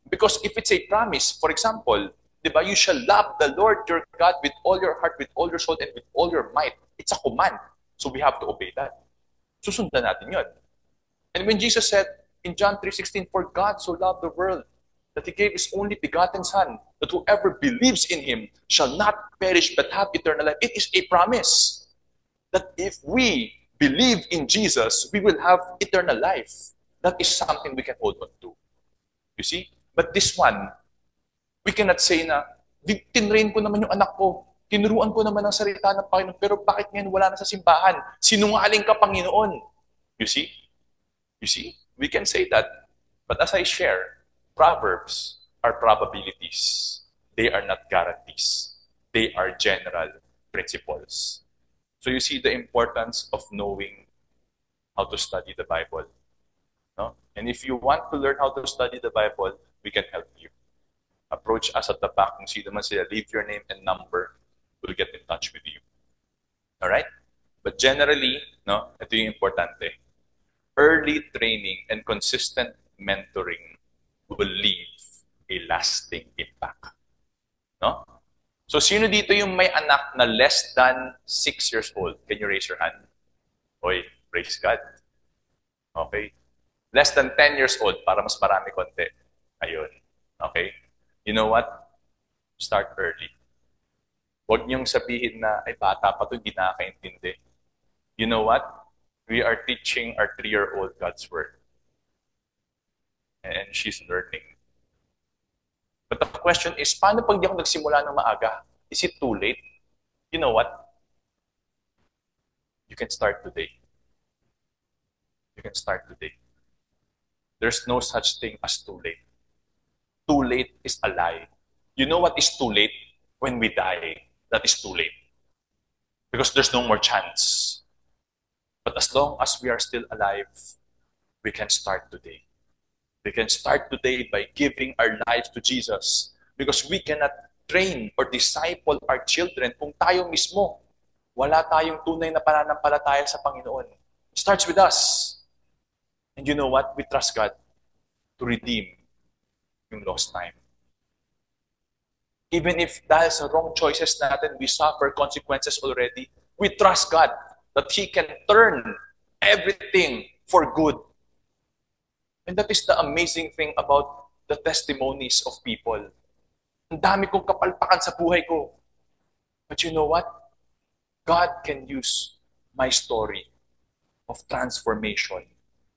Because if it's a promise, for example, di ba, you shall love the Lord your God with all your heart, with all your soul, and with all your might. It's a command. So we have to obey that. Susundan natin yun. And when Jesus said in John 3:16, for God so loved the world that he gave his only begotten Son, that whoever believes in him shall not perish but have eternal life. It is a promise that if we believe in Jesus, we will have eternal life. That is something we can hold on to. You see? But this one, we cannot say na, tinrain ko naman yung anak ko, tinuruan ko naman ang salita ng Panginoon, pero bakit ngayon wala na sa simbahan? Sinungaling ka, Panginoon. You see? You see? We can say that. But as I share, Proverbs are probabilities. They are not guarantees. They are general principles. So you see the importance of knowing how to study the Bible. No? And if you want to learn how to study the Bible, we can help you. Approach us at the back. Kung sino man sila, leave your name and number. We'll get in touch with you. Alright? But generally, no, ito yung importante. Early training and consistent mentoring will leave a lasting impact. No? So, sino dito yung may anak na less than 6 years old? Can you raise your hand? Oy, praise God. Okay. Less than 10 years old, para mas marami konti. Ayun. Okay. You know what? Start early. Huwag niyong sabihin na, ay bata pa to, hindi nakakaintindi. You know what? We are teaching our 3-year-old God's Word. And she's learning. But the question is, paano pag di ako nagsimula ng maaga? Is it too late? You know what? You can start today. You can start today. There's no such thing as too late. Too late is a lie. You know what is too late? When we die, that is too late. Because there's no more chance. But as long as we are still alive, we can start today. We can start today by giving our lives to Jesus. Because we cannot train or disciple our children kung tayo mismo wala tayong tunay na pananampalataya sa Panginoon. It starts with us. And you know what? We trust God to redeem yung lost time. Even if dahil sa wrong choices natin, we suffer consequences already, we trust God that He can turn everything for good. And that is the amazing thing about the testimonies of people. Ang dami kong kapalpakan sa buhay ko. But you know what? God can use my story of transformation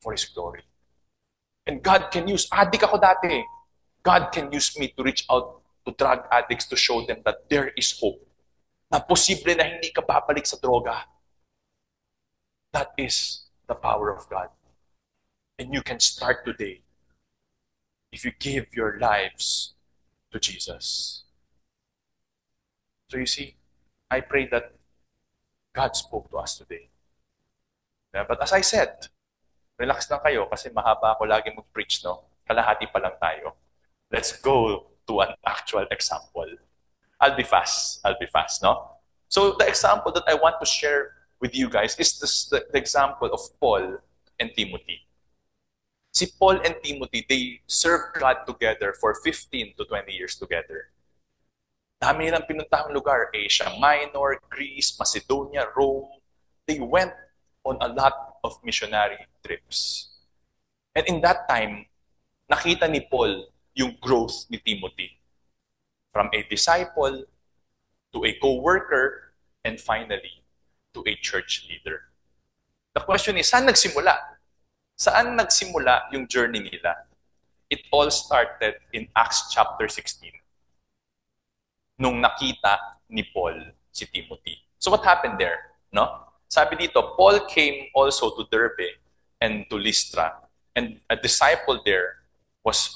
for His glory. And God can use, adik ako dati. God can use me to reach out to drug addicts to show them that there is hope. Na posible na hindi ka babalik sa droga. That is the power of God. And you can start today if you give your lives to Jesus. So you see, I pray that God spoke to us today. But as I said, relax lang kayo kasi mahaba ako lagi mag-preach, no? Kalahati pa lang tayo. Let's go to an actual example. I'll be fast, no? So the example that I want to share with you guys is the example of Paul and Timothy. Si Paul and Timothy, they served God together for 15 to 20 years together. Dami nilang pinuntahang lugar, Asia Minor, Greece, Macedonia, Rome. They went on a lot of missionary trips. And in that time, nakita ni Paul yung growth ni Timothy. From a disciple to a co-worker and finally to a church leader. The question is, saan nagsimula? Saan nagsimula yung journey nila? It all started in Acts chapter 16. Nung nakita ni Paul si Timothy. So what happened there? No? Sabi dito, Paul came also to Derbe and to Lystra. And a disciple there was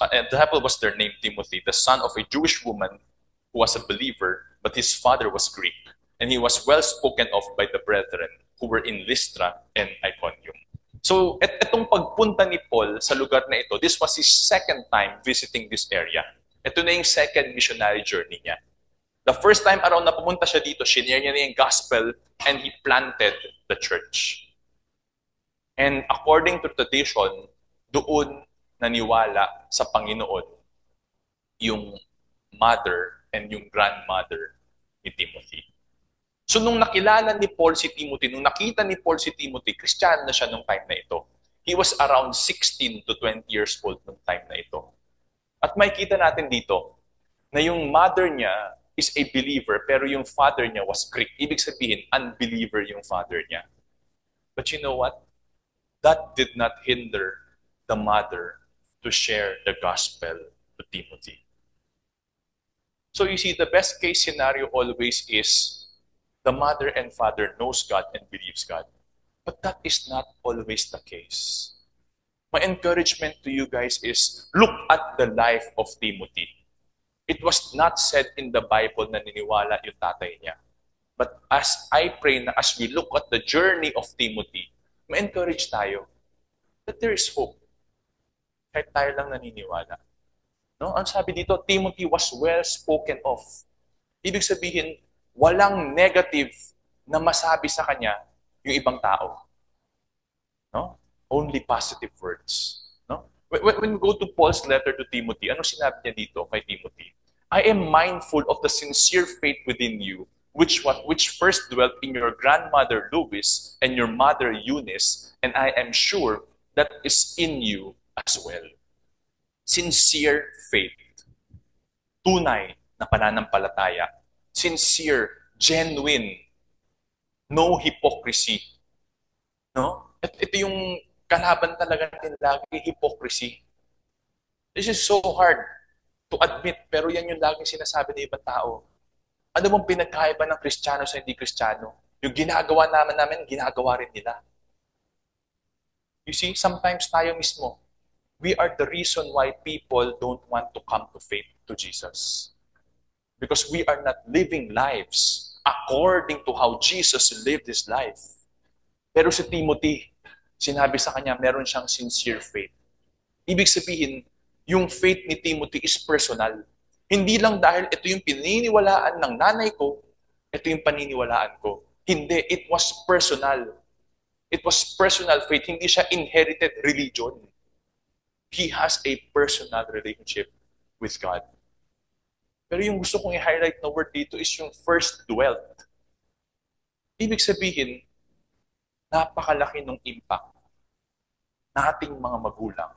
their name Timothy, the son of a Jewish woman who was a believer, but his father was Greek. And he was well spoken of by the brethren who were in Lystra and Iconium. So, itong pagpunta ni Paul sa lugar na ito, this was his second time visiting this area. Ito na yung second missionary journey niya. The first time around na pumunta siya dito, shinare niya na yung gospel and he planted the church. And according to tradition, doon naniwala sa Panginoon yung mother and yung grandmother ni Timothy. So nung nakilala ni Paul si Timothy, nung nakita ni Paul si Timothy, Kristiyano na siya nung time na ito. He was around 16 to 20 years old nung time na ito. At makikita natin dito na yung mother niya is a believer, pero yung father niya was Greek. Ibig sabihin, unbeliever yung father niya. But you know what? That did not hinder the mother to share the gospel to Timothy. So you see, the best case scenario always is the mother and father knows God and believes God. But that is not always the case. My encouragement to you guys is look at the life of Timothy. It was not said in the Bible na niniwala yung tatay niya. But as I pray na as we look at the journey of Timothy, ma-encourage tayo that there is hope. Kahit tayo lang naniniwala. No? Ang sabi dito, Timothy was well spoken of. Ibig sabihin, walang negative na masabi sa kanya yung ibang tao. No? Only positive words. No? When we go to Paul's letter to Timothy, ano sinabi niya dito kay Timothy? I am mindful of the sincere faith within you, which first dwelt in your grandmother Lois and your mother Eunice, and I am sure that is in you as well. Sincere faith. Tunay na pananampalataya. Sincere, genuine, no hypocrisy. No? At ito yung kalaban talaga natin lagi, hypocrisy. This is so hard. to admit, pero yan yung laging sinasabi ng ibang tao. Ano bang pinagkaiba ng Kristiyano sa hindi Kristiyano? Yung ginagawa namin, ginagawa rin nila. You see, sometimes tayo mismo, we are the reason why people don't want to come to faith to Jesus. Because we are not living lives according to how Jesus lived His life. Pero si Timothy, sinabi sa kanya, meron siyang sincere faith. Ibig sabihin, yung faith ni Timothy is personal. Hindi lang dahil ito yung pininiwalaan ng nanay ko, ito yung paniniwalaan ko. Hindi, it was personal. It was personal faith. Hindi siya inherited religion. He has a personal relationship with God. Pero yung gusto kong i-highlight na word dito is yung first dwelt. Ibig sabihin, napakalaki ng impact nating mga magulang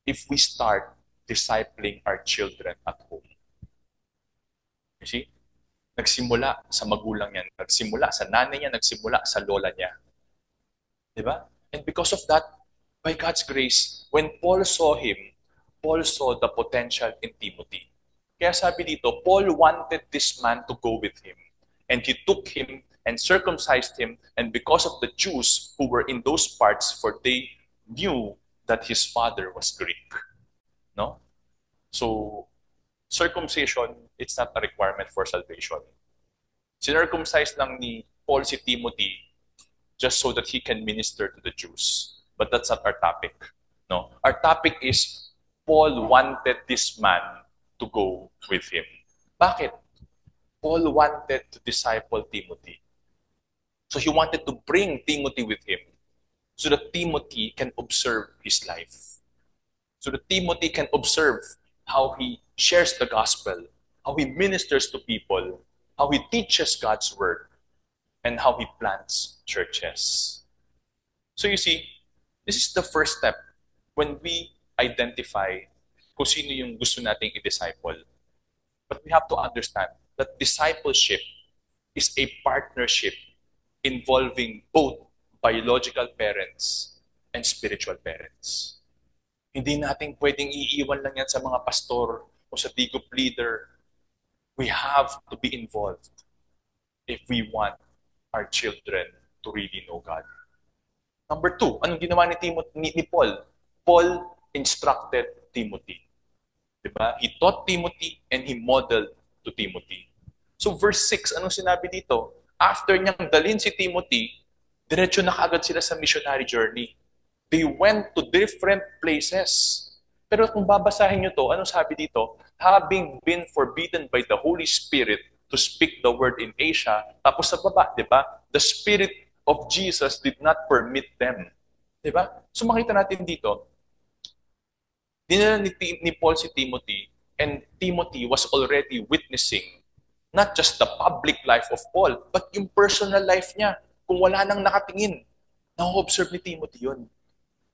if we start discipling our children at home. You see? Nagsimula sa magulang niya, nagsimula sa nanay niya, nagsimula sa lola niya. Diba? And because of that, by God's grace, when Paul saw him, Paul saw the potential in Timothy. Kaya sabi dito, Paul wanted this man to go with him. And he took him and circumcised him, and because of the Jews who were in those parts, for they knew that his father was Greek. No? So, circumcision, it's not a requirement for salvation. Circumcised lang ni Paul si Timothy just so that he can minister to the Jews. But that's not our topic. No? Our topic is Paul wanted this man to go with him. Bakit? Paul wanted to disciple Timothy. So he wanted to bring Timothy with him so that Timothy can observe his life. So that Timothy can observe how he shares the gospel, how he ministers to people, how he teaches God's word, and how he plants churches. So you see, this is the first step when we identify kung sino yung gusto nating i-disciple. But we have to understand that discipleship is a partnership involving both biological parents and spiritual parents. Hindi natin pwedeng iiwan lang yan sa mga pastor o sa digop leader. We have to be involved if we want our children to really know God. Number 2, anong ginawa ni Paul? Paul instructed Timothy. Diba? He taught Timothy and he modeled to Timothy. So verse 6, anong sinabi dito? After niyang dalhin si Timothy, diretso na kaagad sila sa missionary journey. They went to different places. Pero kung babasahin niyo to, anong sabi dito? Having been forbidden by the Holy Spirit to speak the word in Asia, tapos sa baba, di ba? The Spirit of Jesus did not permit them. Di ba? So makita natin dito, dinala ni Paul si Timothy, and Timothy was already witnessing not just the public life of Paul, but yung personal life niya. Kung wala nang nakatingin, na-observe ni Timothy yun.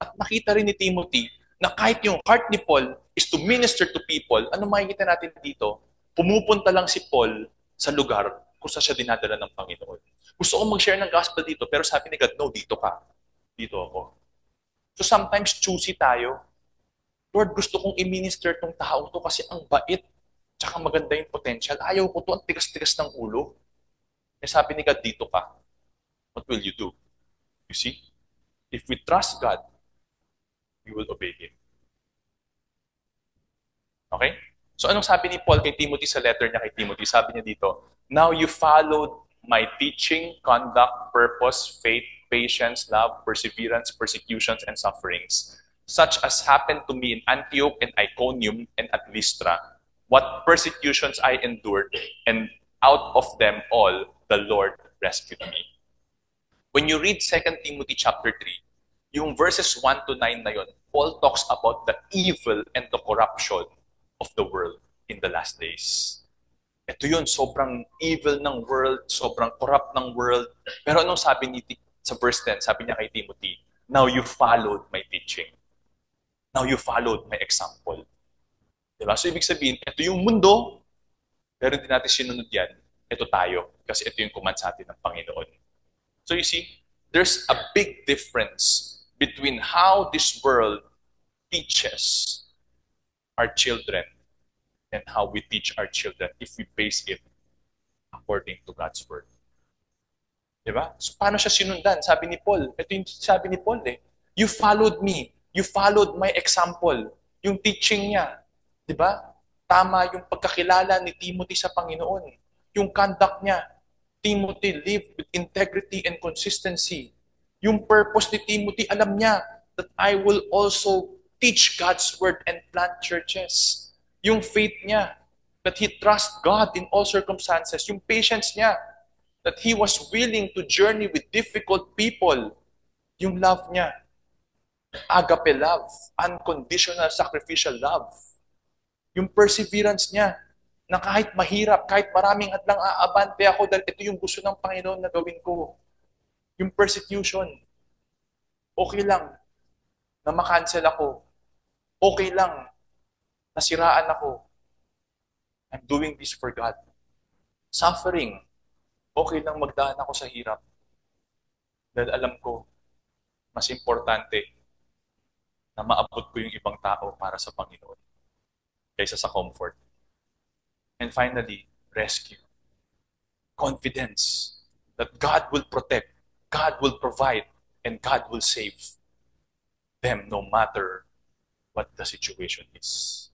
At nakita rin ni Timothy na kahit yung heart ni Paul is to minister to people, ano makikita natin dito? Pumupunta lang si Paul sa lugar kung saan siya dinadala ng Panginoon. Gusto kong mag-share ng gospel dito, pero sabi ni God, no, dito ka. Dito ako. So sometimes choosy tayo. Lord, gusto kong i-minister tong tao to kasi ang bait, tsaka maganda yung potential. Ayaw ko to, ang tigas-tigas ng ulo. Eh sabi ni God, dito ka. What will you do? You see? If we trust God, we will obey Him. Okay? So anong sabi ni Paul kay Timothy sa letter niya kay Timothy? Sabi niya dito, now you followed my teaching, conduct, purpose, faith, patience, love, perseverance, persecutions, and sufferings, such as happened to me in Antioch and Iconium and at Lystra. What persecutions I endured, and out of them all, the Lord rescued me. When you read 2 Timothy chapter 3, yung verses 1 to 9 na yun, Paul talks about the evil and the corruption of the world in the last days. Ito yun, sobrang evil ng world, sobrang corrupt ng world. Pero anong sabi ni sa verse 10, sabi niya kay Timothy, now you followed my teaching. Now you followed my example. Diba? So ibig sabihin, ito yung mundo, pero hindi natin sinunod yan. Ito tayo, kasi ito yung command sa atin ng Panginoon. So you see, there's a big difference between how this world teaches our children and how we teach our children if we base it according to God's Word. Diba? So, paano siya sinundan? Sabi ni Paul. Ito yung sabi ni Paul eh. You followed me. You followed my example. Yung teaching niya. Diba? Tama yung pagkakilala ni Timothy sa Panginoon. Yung conduct niya. Timothy lived with integrity and consistency. Yung purpose ni Timothy, alam niya that I will also teach God's Word and plant churches. Yung faith niya, that he trusts God in all circumstances. Yung patience niya, that he was willing to journey with difficult people. Yung love niya, agape love, unconditional sacrificial love. Yung perseverance niya, na kahit mahirap, kahit maraming hadlang aabante ako dahil ito yung gusto ng Panginoon na gawin ko. Yung persecution, okay lang na makancel ako. Okay lang na siraan ako. I'm doing this for God. Suffering, okay lang magdaan ako sa hirap. Dahil alam ko, mas importante na maabot ko yung ibang tao para sa Panginoon kaysa sa comfort. And finally, rescue. Confidence that God will protect, God will provide, and God will save them no matter what the situation is.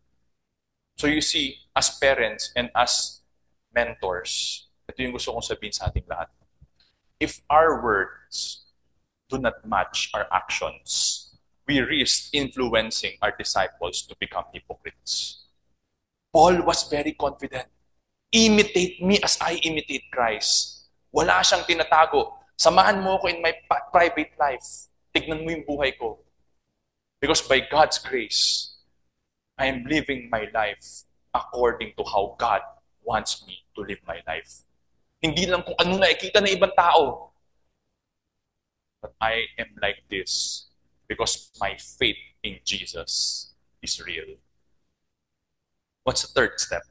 So you see, as parents and as mentors, ito yung gusto kong sabihin sa ating lahat. If our words do not match our actions, we risk influencing our disciples to become hypocrites. Paul was very confident. Imitate me as I imitate Christ. Wala siyang tinatago. Samahan mo ako in my private life. Tignan mo yung buhay ko. Because by God's grace, I am living my life according to how God wants me to live my life. Hindi lang kung ano nakikita ng ibang tao. But I am like this because my faith in Jesus is real. What's the third step?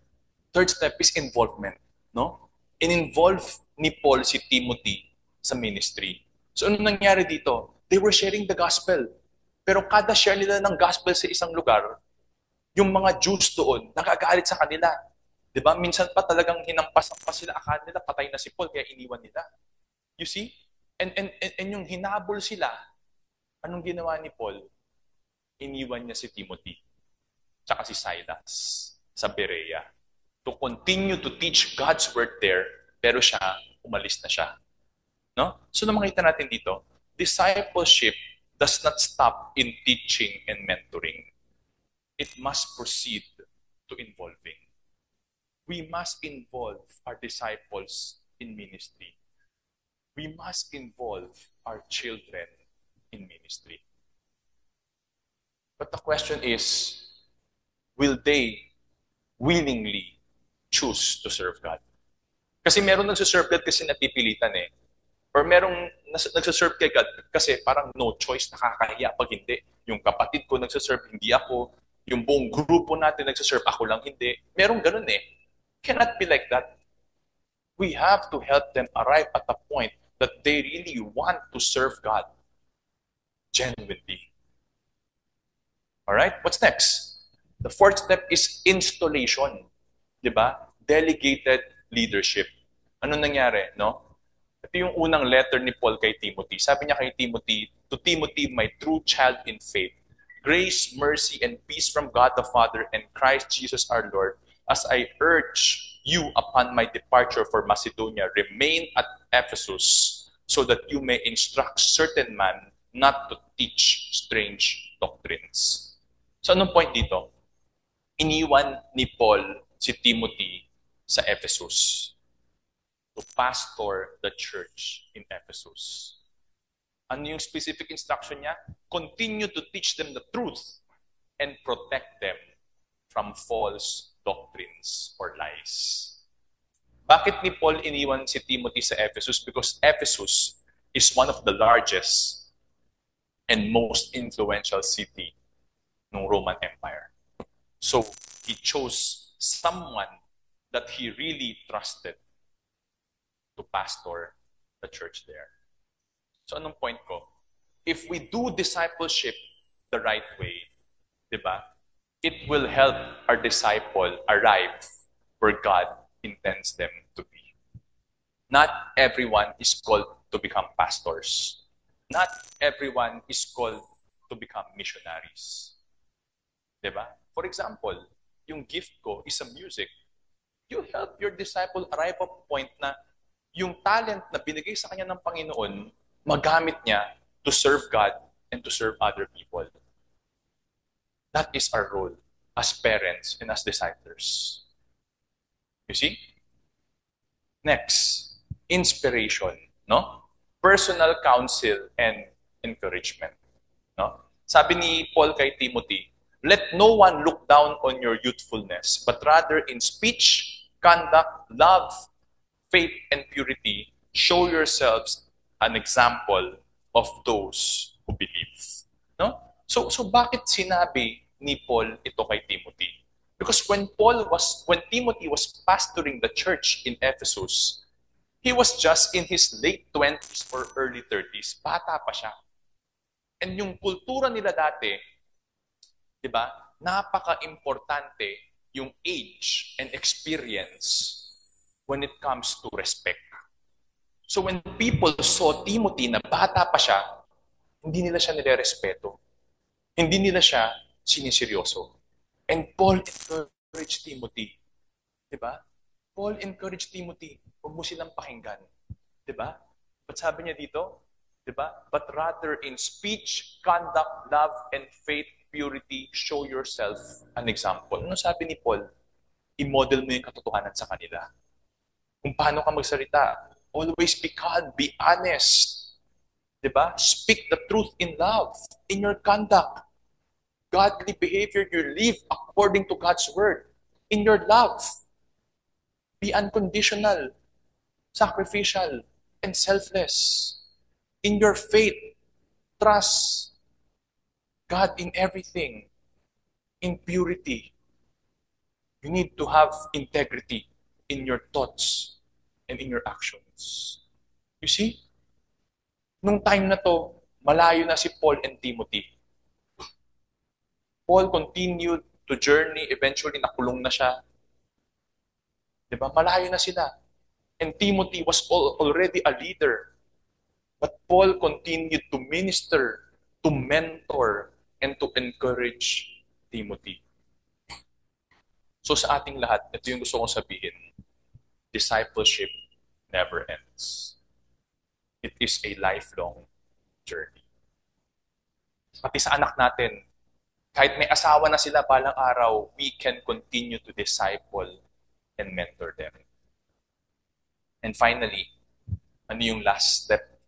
Third step is involvement. No? In-involve ni Paul si Timothy sa ministry. So ano nangyari dito? They were sharing the gospel. Pero kada share nila ng gospel sa isang lugar, yung mga Jews doon, nakagalit sa kanila. Diba? Minsan pa talagang hinampasan pa sila. Akala nila patay na si Paul, kaya iniwan nila. You see? And yung hinabol sila, anong ginawa ni Paul? Iniwan niya si Timothy, tsaka si Silas sa Berea to continue to teach God's word there, pero siya, umalis na siya. No? So na makita natin dito, discipleship does not stop in teaching and mentoring. It must proceed to involving. We must involve our disciples in ministry. We must involve our children in ministry. But the question is, will they willingly choose to serve God? Kasi meron nagsaserve God kasi napipilitan eh. Or merong nagsaserve kay God kasi parang no choice, nakakahiya pag hindi. Yung kapatid ko nagsaserve, hindi ako. Yung buong grupo natin nagsaserve, ako lang hindi. Merong ganun eh. Cannot be like that. We have to help them arrive at a point that they really want to serve God genuinely. Alright? What's next? The fourth step is installation. Diba? Delegated leadership. Ano nangyari, no? Ito yung unang letter ni Paul kay Timothy. Sabi niya kay Timothy, to Timothy, my true child in faith, grace, mercy, and peace from God the Father and Christ Jesus our Lord, as I urge you upon my departure for Macedonia, remain at Ephesus, so that you may instruct certain men not to teach strange doctrines. So anong point dito? Iniwan ni Paul si Timothy sa Ephesus to pastor the church in Ephesus. Ano yung specific instruction niya? Continue to teach them the truth and protect them from false doctrines or lies. Bakit ni Paul iniwan si Timothy sa Ephesus? Because Ephesus is one of the largest and most influential city ng Roman Empire. So, he chose someone that he really trusted to pastor the church there. So, anong point ko? If we do discipleship the right way, di ba? it will help our disciple arrive where God intends them to be. Not everyone is called to become pastors. Not everyone is called to become missionaries. Diba? For example, yung gift ko is a music. You help your disciple arrive at a point na yung talent na binigay sa kanya ng Panginoon, magamit niya to serve God and to serve other people. That is our role as parents and as disciples. You see? Next, inspiration, no? Personal counsel and encouragement, no? Sabi ni Paul kay Timothy, let no one look down on your youthfulness, but rather in speech, conduct, love, faith, and purity, show yourselves an example of those who believe. No? So bakit sinabi ni Paul ito kay Timothy? Because when Timothy was pastoring the church in Ephesus, he was just in his late 20s or early 30s. Bata pa siya. And yung kultura nila dati, di ba, napaka-importante yung age and experience when it comes to respect. So when people saw Timothy na bata pa siya, hindi nila siya nire-respeto. Hindi nila siya siniseryoso. And Paul encouraged Timothy. Diba? Paul encouraged Timothy, huwag mo silang pakinggan. Diba? But sabi niya dito, diba? But rather in speech, conduct, love, and faith, purity, show yourself an example. Ano sabi ni Paul? I-model mo yung katotohanan sa kanila. Kung paano ka magsalita. Always be calm, be honest. Diba? Speak the truth in love, in your conduct. Godly behavior, you live according to God's word. In your love, be unconditional, sacrificial, and selfless. In your faith, trust God in everything. In purity, you need to have integrity in your thoughts and in your actions. You see? Nung time na to, malayo na si Paul and Timothy. Paul continued to journey. Eventually, nakulong na siya. Diba? Malayo na sila. And Timothy was already a leader. But Paul continued to minister, to mentor, and to encourage Timothy. So sa ating lahat, ito yung gusto kong sabihin. Discipleship never ends. It is a lifelong journey. Pati sa anak natin, kahit may asawa na sila balang araw, we can continue to disciple and mentor them. And finally, ano yung last step?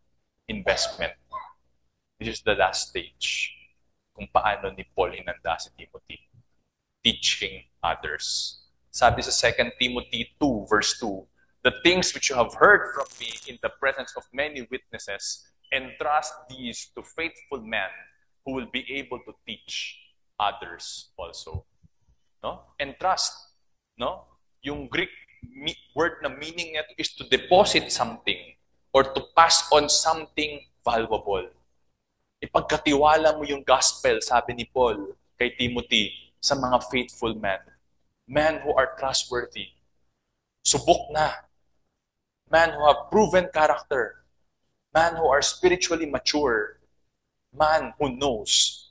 Investment. This is the last stage kung paano ni Paul hinanda si Timothy. Teaching others. Sabi sa 2 Timothy 2, verse 2, the things which you have heard from me in the presence of many witnesses, entrust these to faithful men who will be able to teach others also. No? Entrust. No? Yung Greek word na meaning nito is to deposit something or to pass on something valuable. Ipagkatiwala mo yung gospel, sabi ni Paul kay Timothy, sa mga faithful men. Men who are trustworthy. Subok na. Men who have proven character. Men who are spiritually mature. Man who knows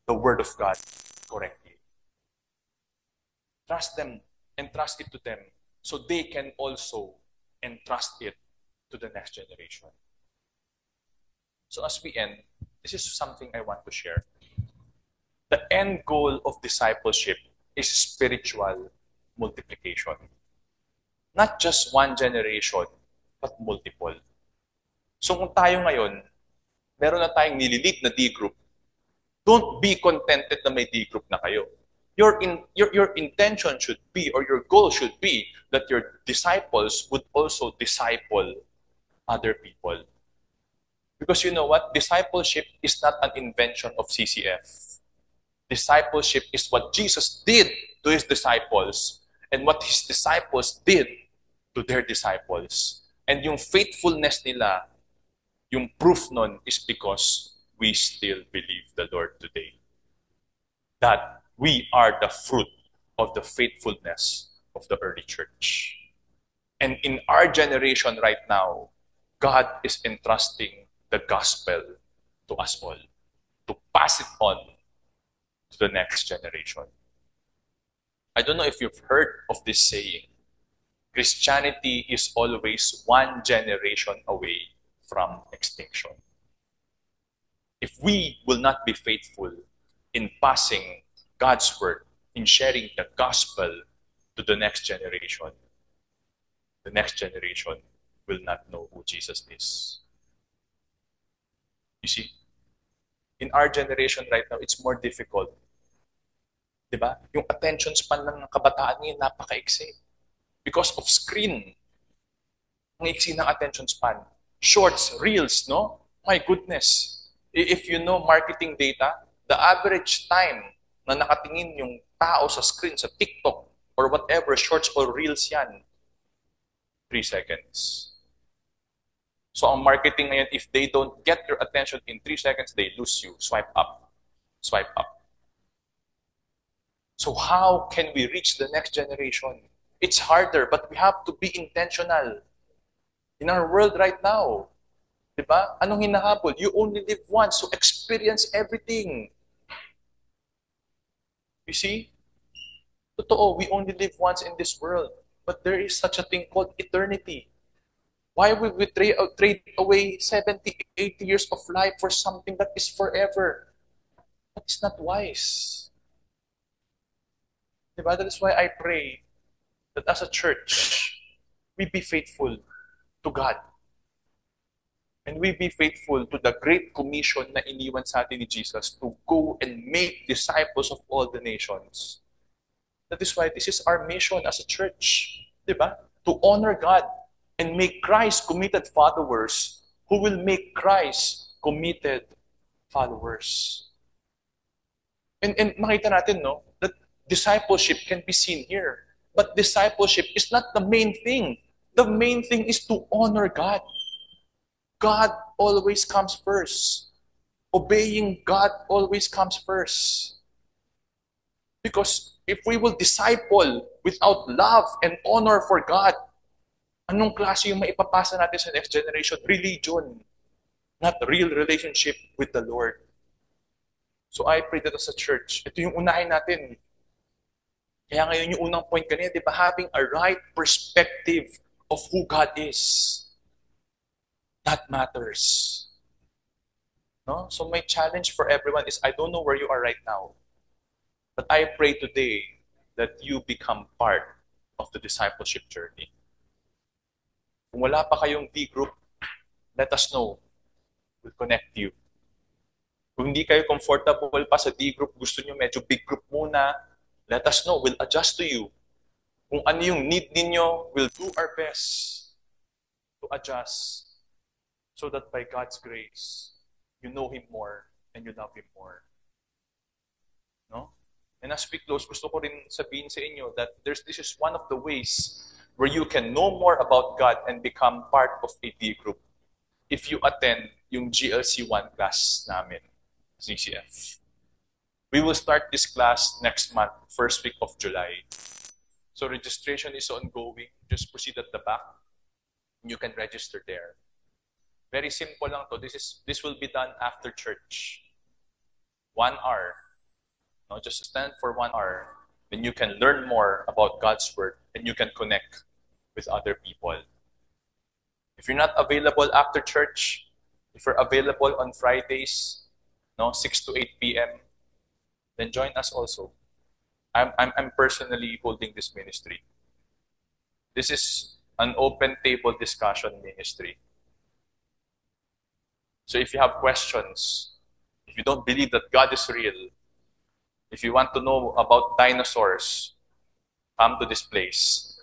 the Word of God correctly. Trust them and trust it to them so they can also entrust it to the next generation. So as we end, this is something I want to share. The end goal of discipleship is spiritual multiplication. Not just one generation, but multiple. So kung tayo ngayon, meron na tayong nililid na D-group, don't be contented na may D-group na kayo. Your intention should be, or your goal should be, that your disciples would also disciple other people. Because you know what? Discipleship is not an invention of CCF. Discipleship is what Jesus did to His disciples and what His disciples did to their disciples. And yung faithfulness nila, yung proof nun is because we still believe the Lord today. That We are the fruit of the faithfulness of the early church. And in our generation right now, God is entrusting the gospel to us all, to pass it on to the next generation. I don't know if you've heard of this saying. Christianity is always one generation away from extinction. If we will not be faithful in passing God's word, in sharing the gospel to the next generation will not know who Jesus is. You see, in our generation right now, it's more difficult. Diba? Yung attention span ng kabataan ngayon, napaka-iksi. Because of screen. Ang iksi ng attention span. Shorts, reels, no? My goodness. If you know marketing data, the average time na nakatingin yung tao sa screen, sa TikTok, or whatever, shorts or reels yan, 3 seconds. So ang marketing ngayon, if they don't get your attention in 3 seconds, they lose you. Swipe up. Swipe up. So how can we reach the next generation? It's harder, but we have to be intentional. In our world right now, diba? Anong hinahabol? You only live once, so experience everything. You see? Totoo, we only live once in this world. But there is such a thing called eternity. Why would we trade away 70, 80 years of life for something that is forever? That is not wise. Diba? That is why I pray that as a church, we be faithful to God. And we be faithful to the great commission na iniwan sa atin ni Jesus to go and make disciples of all the nations. That is why this is our mission as a church. Diba? To honor God and make Christ committed followers who will make Christ committed followers. And makita natin, no, that discipleship can be seen here. But discipleship is not the main thing. The main thing is to honor God. God always comes first. Obeying God always comes first. Because if we will disciple without love and honor for God, anong klase yung maipapasa natin sa next generation? Religion, not real relationship with the Lord. So I pray that as a church, ito yung unahin natin. Kaya ngayon yung unang point kanina, di ba? Having a right perspective of who God is. That matters. No? So my challenge for everyone is, I don't know where you are right now, but I pray today that you become part of the discipleship journey. Kung wala pa kayong D group, let us know. We'll connect you. Kung hindi kayo comfortable pa sa D group, gusto nyo medyo big group muna, let us know. We'll adjust to you. Kung ano yung need ninyo, we'll do our best to adjust so that by God's grace, you know Him more and you love Him more. No? And as we close, gusto ko rin sabihin sa inyo that this is one of the ways where you can know more about God and become part of a D group if you attend yung GLC 1 class namin, ZCF. We will start this class next month, first week of July. So registration is ongoing. Just proceed at the back. You can register there. Very simple lang to. This will be done after church. 1 hour. No, just stand for 1 hour. Then you can learn more about God's Word and you can connect with other people. If you're not available after church, if you're available on Fridays, no, 6 to 8 p.m., then join us also. I'm personally holding this ministry. This is an open table discussion ministry. So if you have questions, if you don't believe that God is real, if you want to know about dinosaurs, come to this place.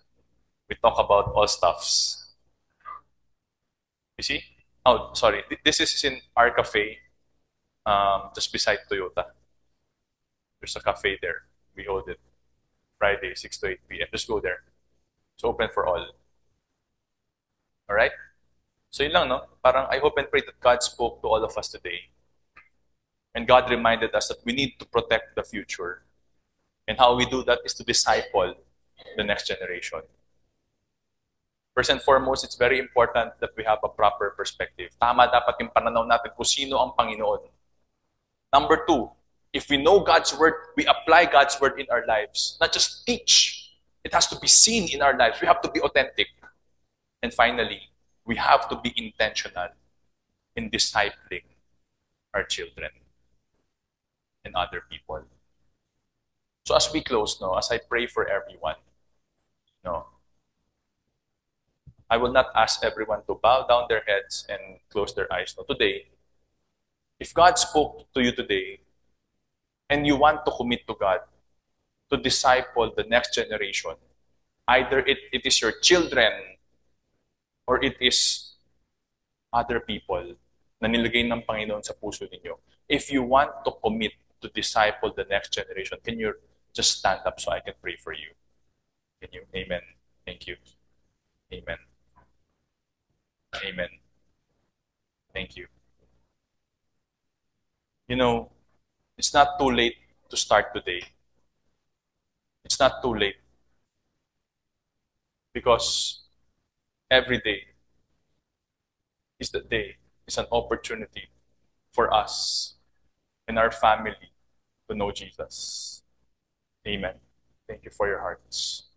We talk about all stuffs. You see? Oh, sorry. This is in our cafe, just beside Toyota. There's a cafe there. We hold it Friday, 6 to 8 p.m. Just go there. It's open for all. All right? So yun lang, no? Parang I hope and pray that God spoke to all of us today. And God reminded us that we need to protect the future. And how we do that is to disciple the next generation. First and foremost, it's very important that we have a proper perspective. Tama dapat yung pananaw natin kung sino ang Panginoon. Number two, if we know God's Word, we apply God's Word in our lives. Not just teach. It has to be seen in our lives. We have to be authentic. And finally, we have to be intentional in discipling our children and other people. So as we close, as I pray for everyone, I will not ask everyone to bow down their heads and close their eyes. Today, if God spoke to you today and you want to commit to God to disciple the next generation, either it is your children or it is other people na nilagay ng Panginoon sa puso ninyo. If you want to commit to disciple the next generation, can you just stand up so I can pray for you? Can you? Amen. Thank you. Amen. Amen. Thank you. It's not too late to start today. It's not too late. Because every day is the day, is an opportunity for us and our family to know Jesus. Amen. Thank you for your hearts.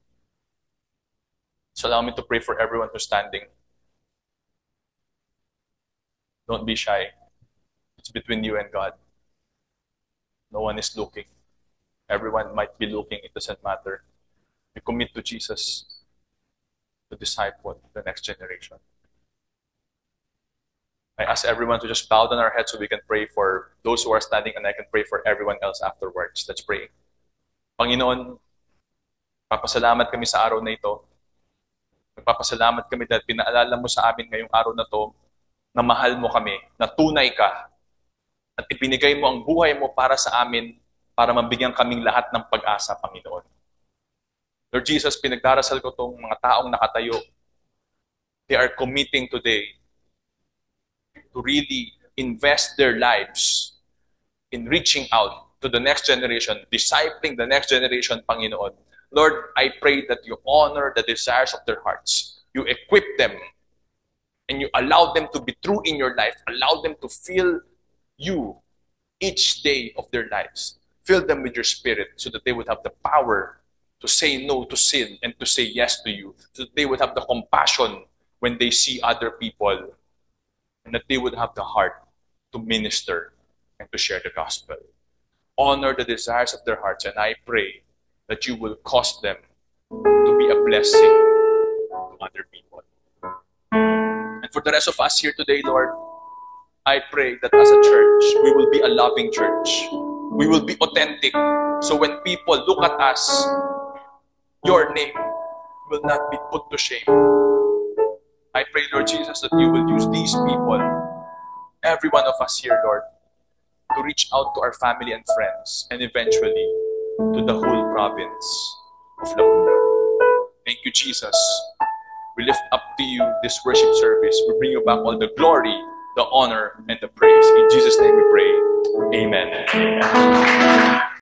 So allow me to pray for everyone who's standing. Don't be shy. It's between you and God. No one is looking. Everyone might be looking. It doesn't matter. We commit to Jesus to disciple the next generation. I ask everyone to just bow down our heads so we can pray for those who are standing, and I can pray for everyone else afterwards. Let's pray. Panginoon, papasalamat kami sa araw na ito. Nagpapasalamat kami dahil pinaalala mo sa amin ngayong araw na to na mahal mo kami, na tunay ka, at ipinigay mo ang buhay mo para sa amin, para mabigyan kaming lahat ng pag-asa, Panginoon. Lord Jesus, pinagdarasal ko itong mga taong nakatayo. They are committing today to really invest their lives in reaching out to the next generation, discipling the next generation, Panginoon. Lord, I pray that you honor the desires of their hearts. You equip them and you allow them to be true in your life. Allow them to feel you each day of their lives. Fill them with your spirit so that they would have the power to say no to sin and to say yes to you. So that they would have the compassion when they see other people, and that they would have the heart to minister and to share the gospel. Honor the desires of their hearts, and I pray that you will cause them to be a blessing to other people. And for the rest of us here today, Lord, I pray that as a church, we will be a loving church. We will be authentic. So when people look at us, your name will not be put to shame. I pray, Lord Jesus, that you will use these people, every one of us here, Lord, to reach out to our family and friends, and eventually to the whole province of Laguna. Thank you, Jesus. We lift up to you this worship service. We bring you back all the glory, the honor, and the praise. In Jesus' name we pray. Amen.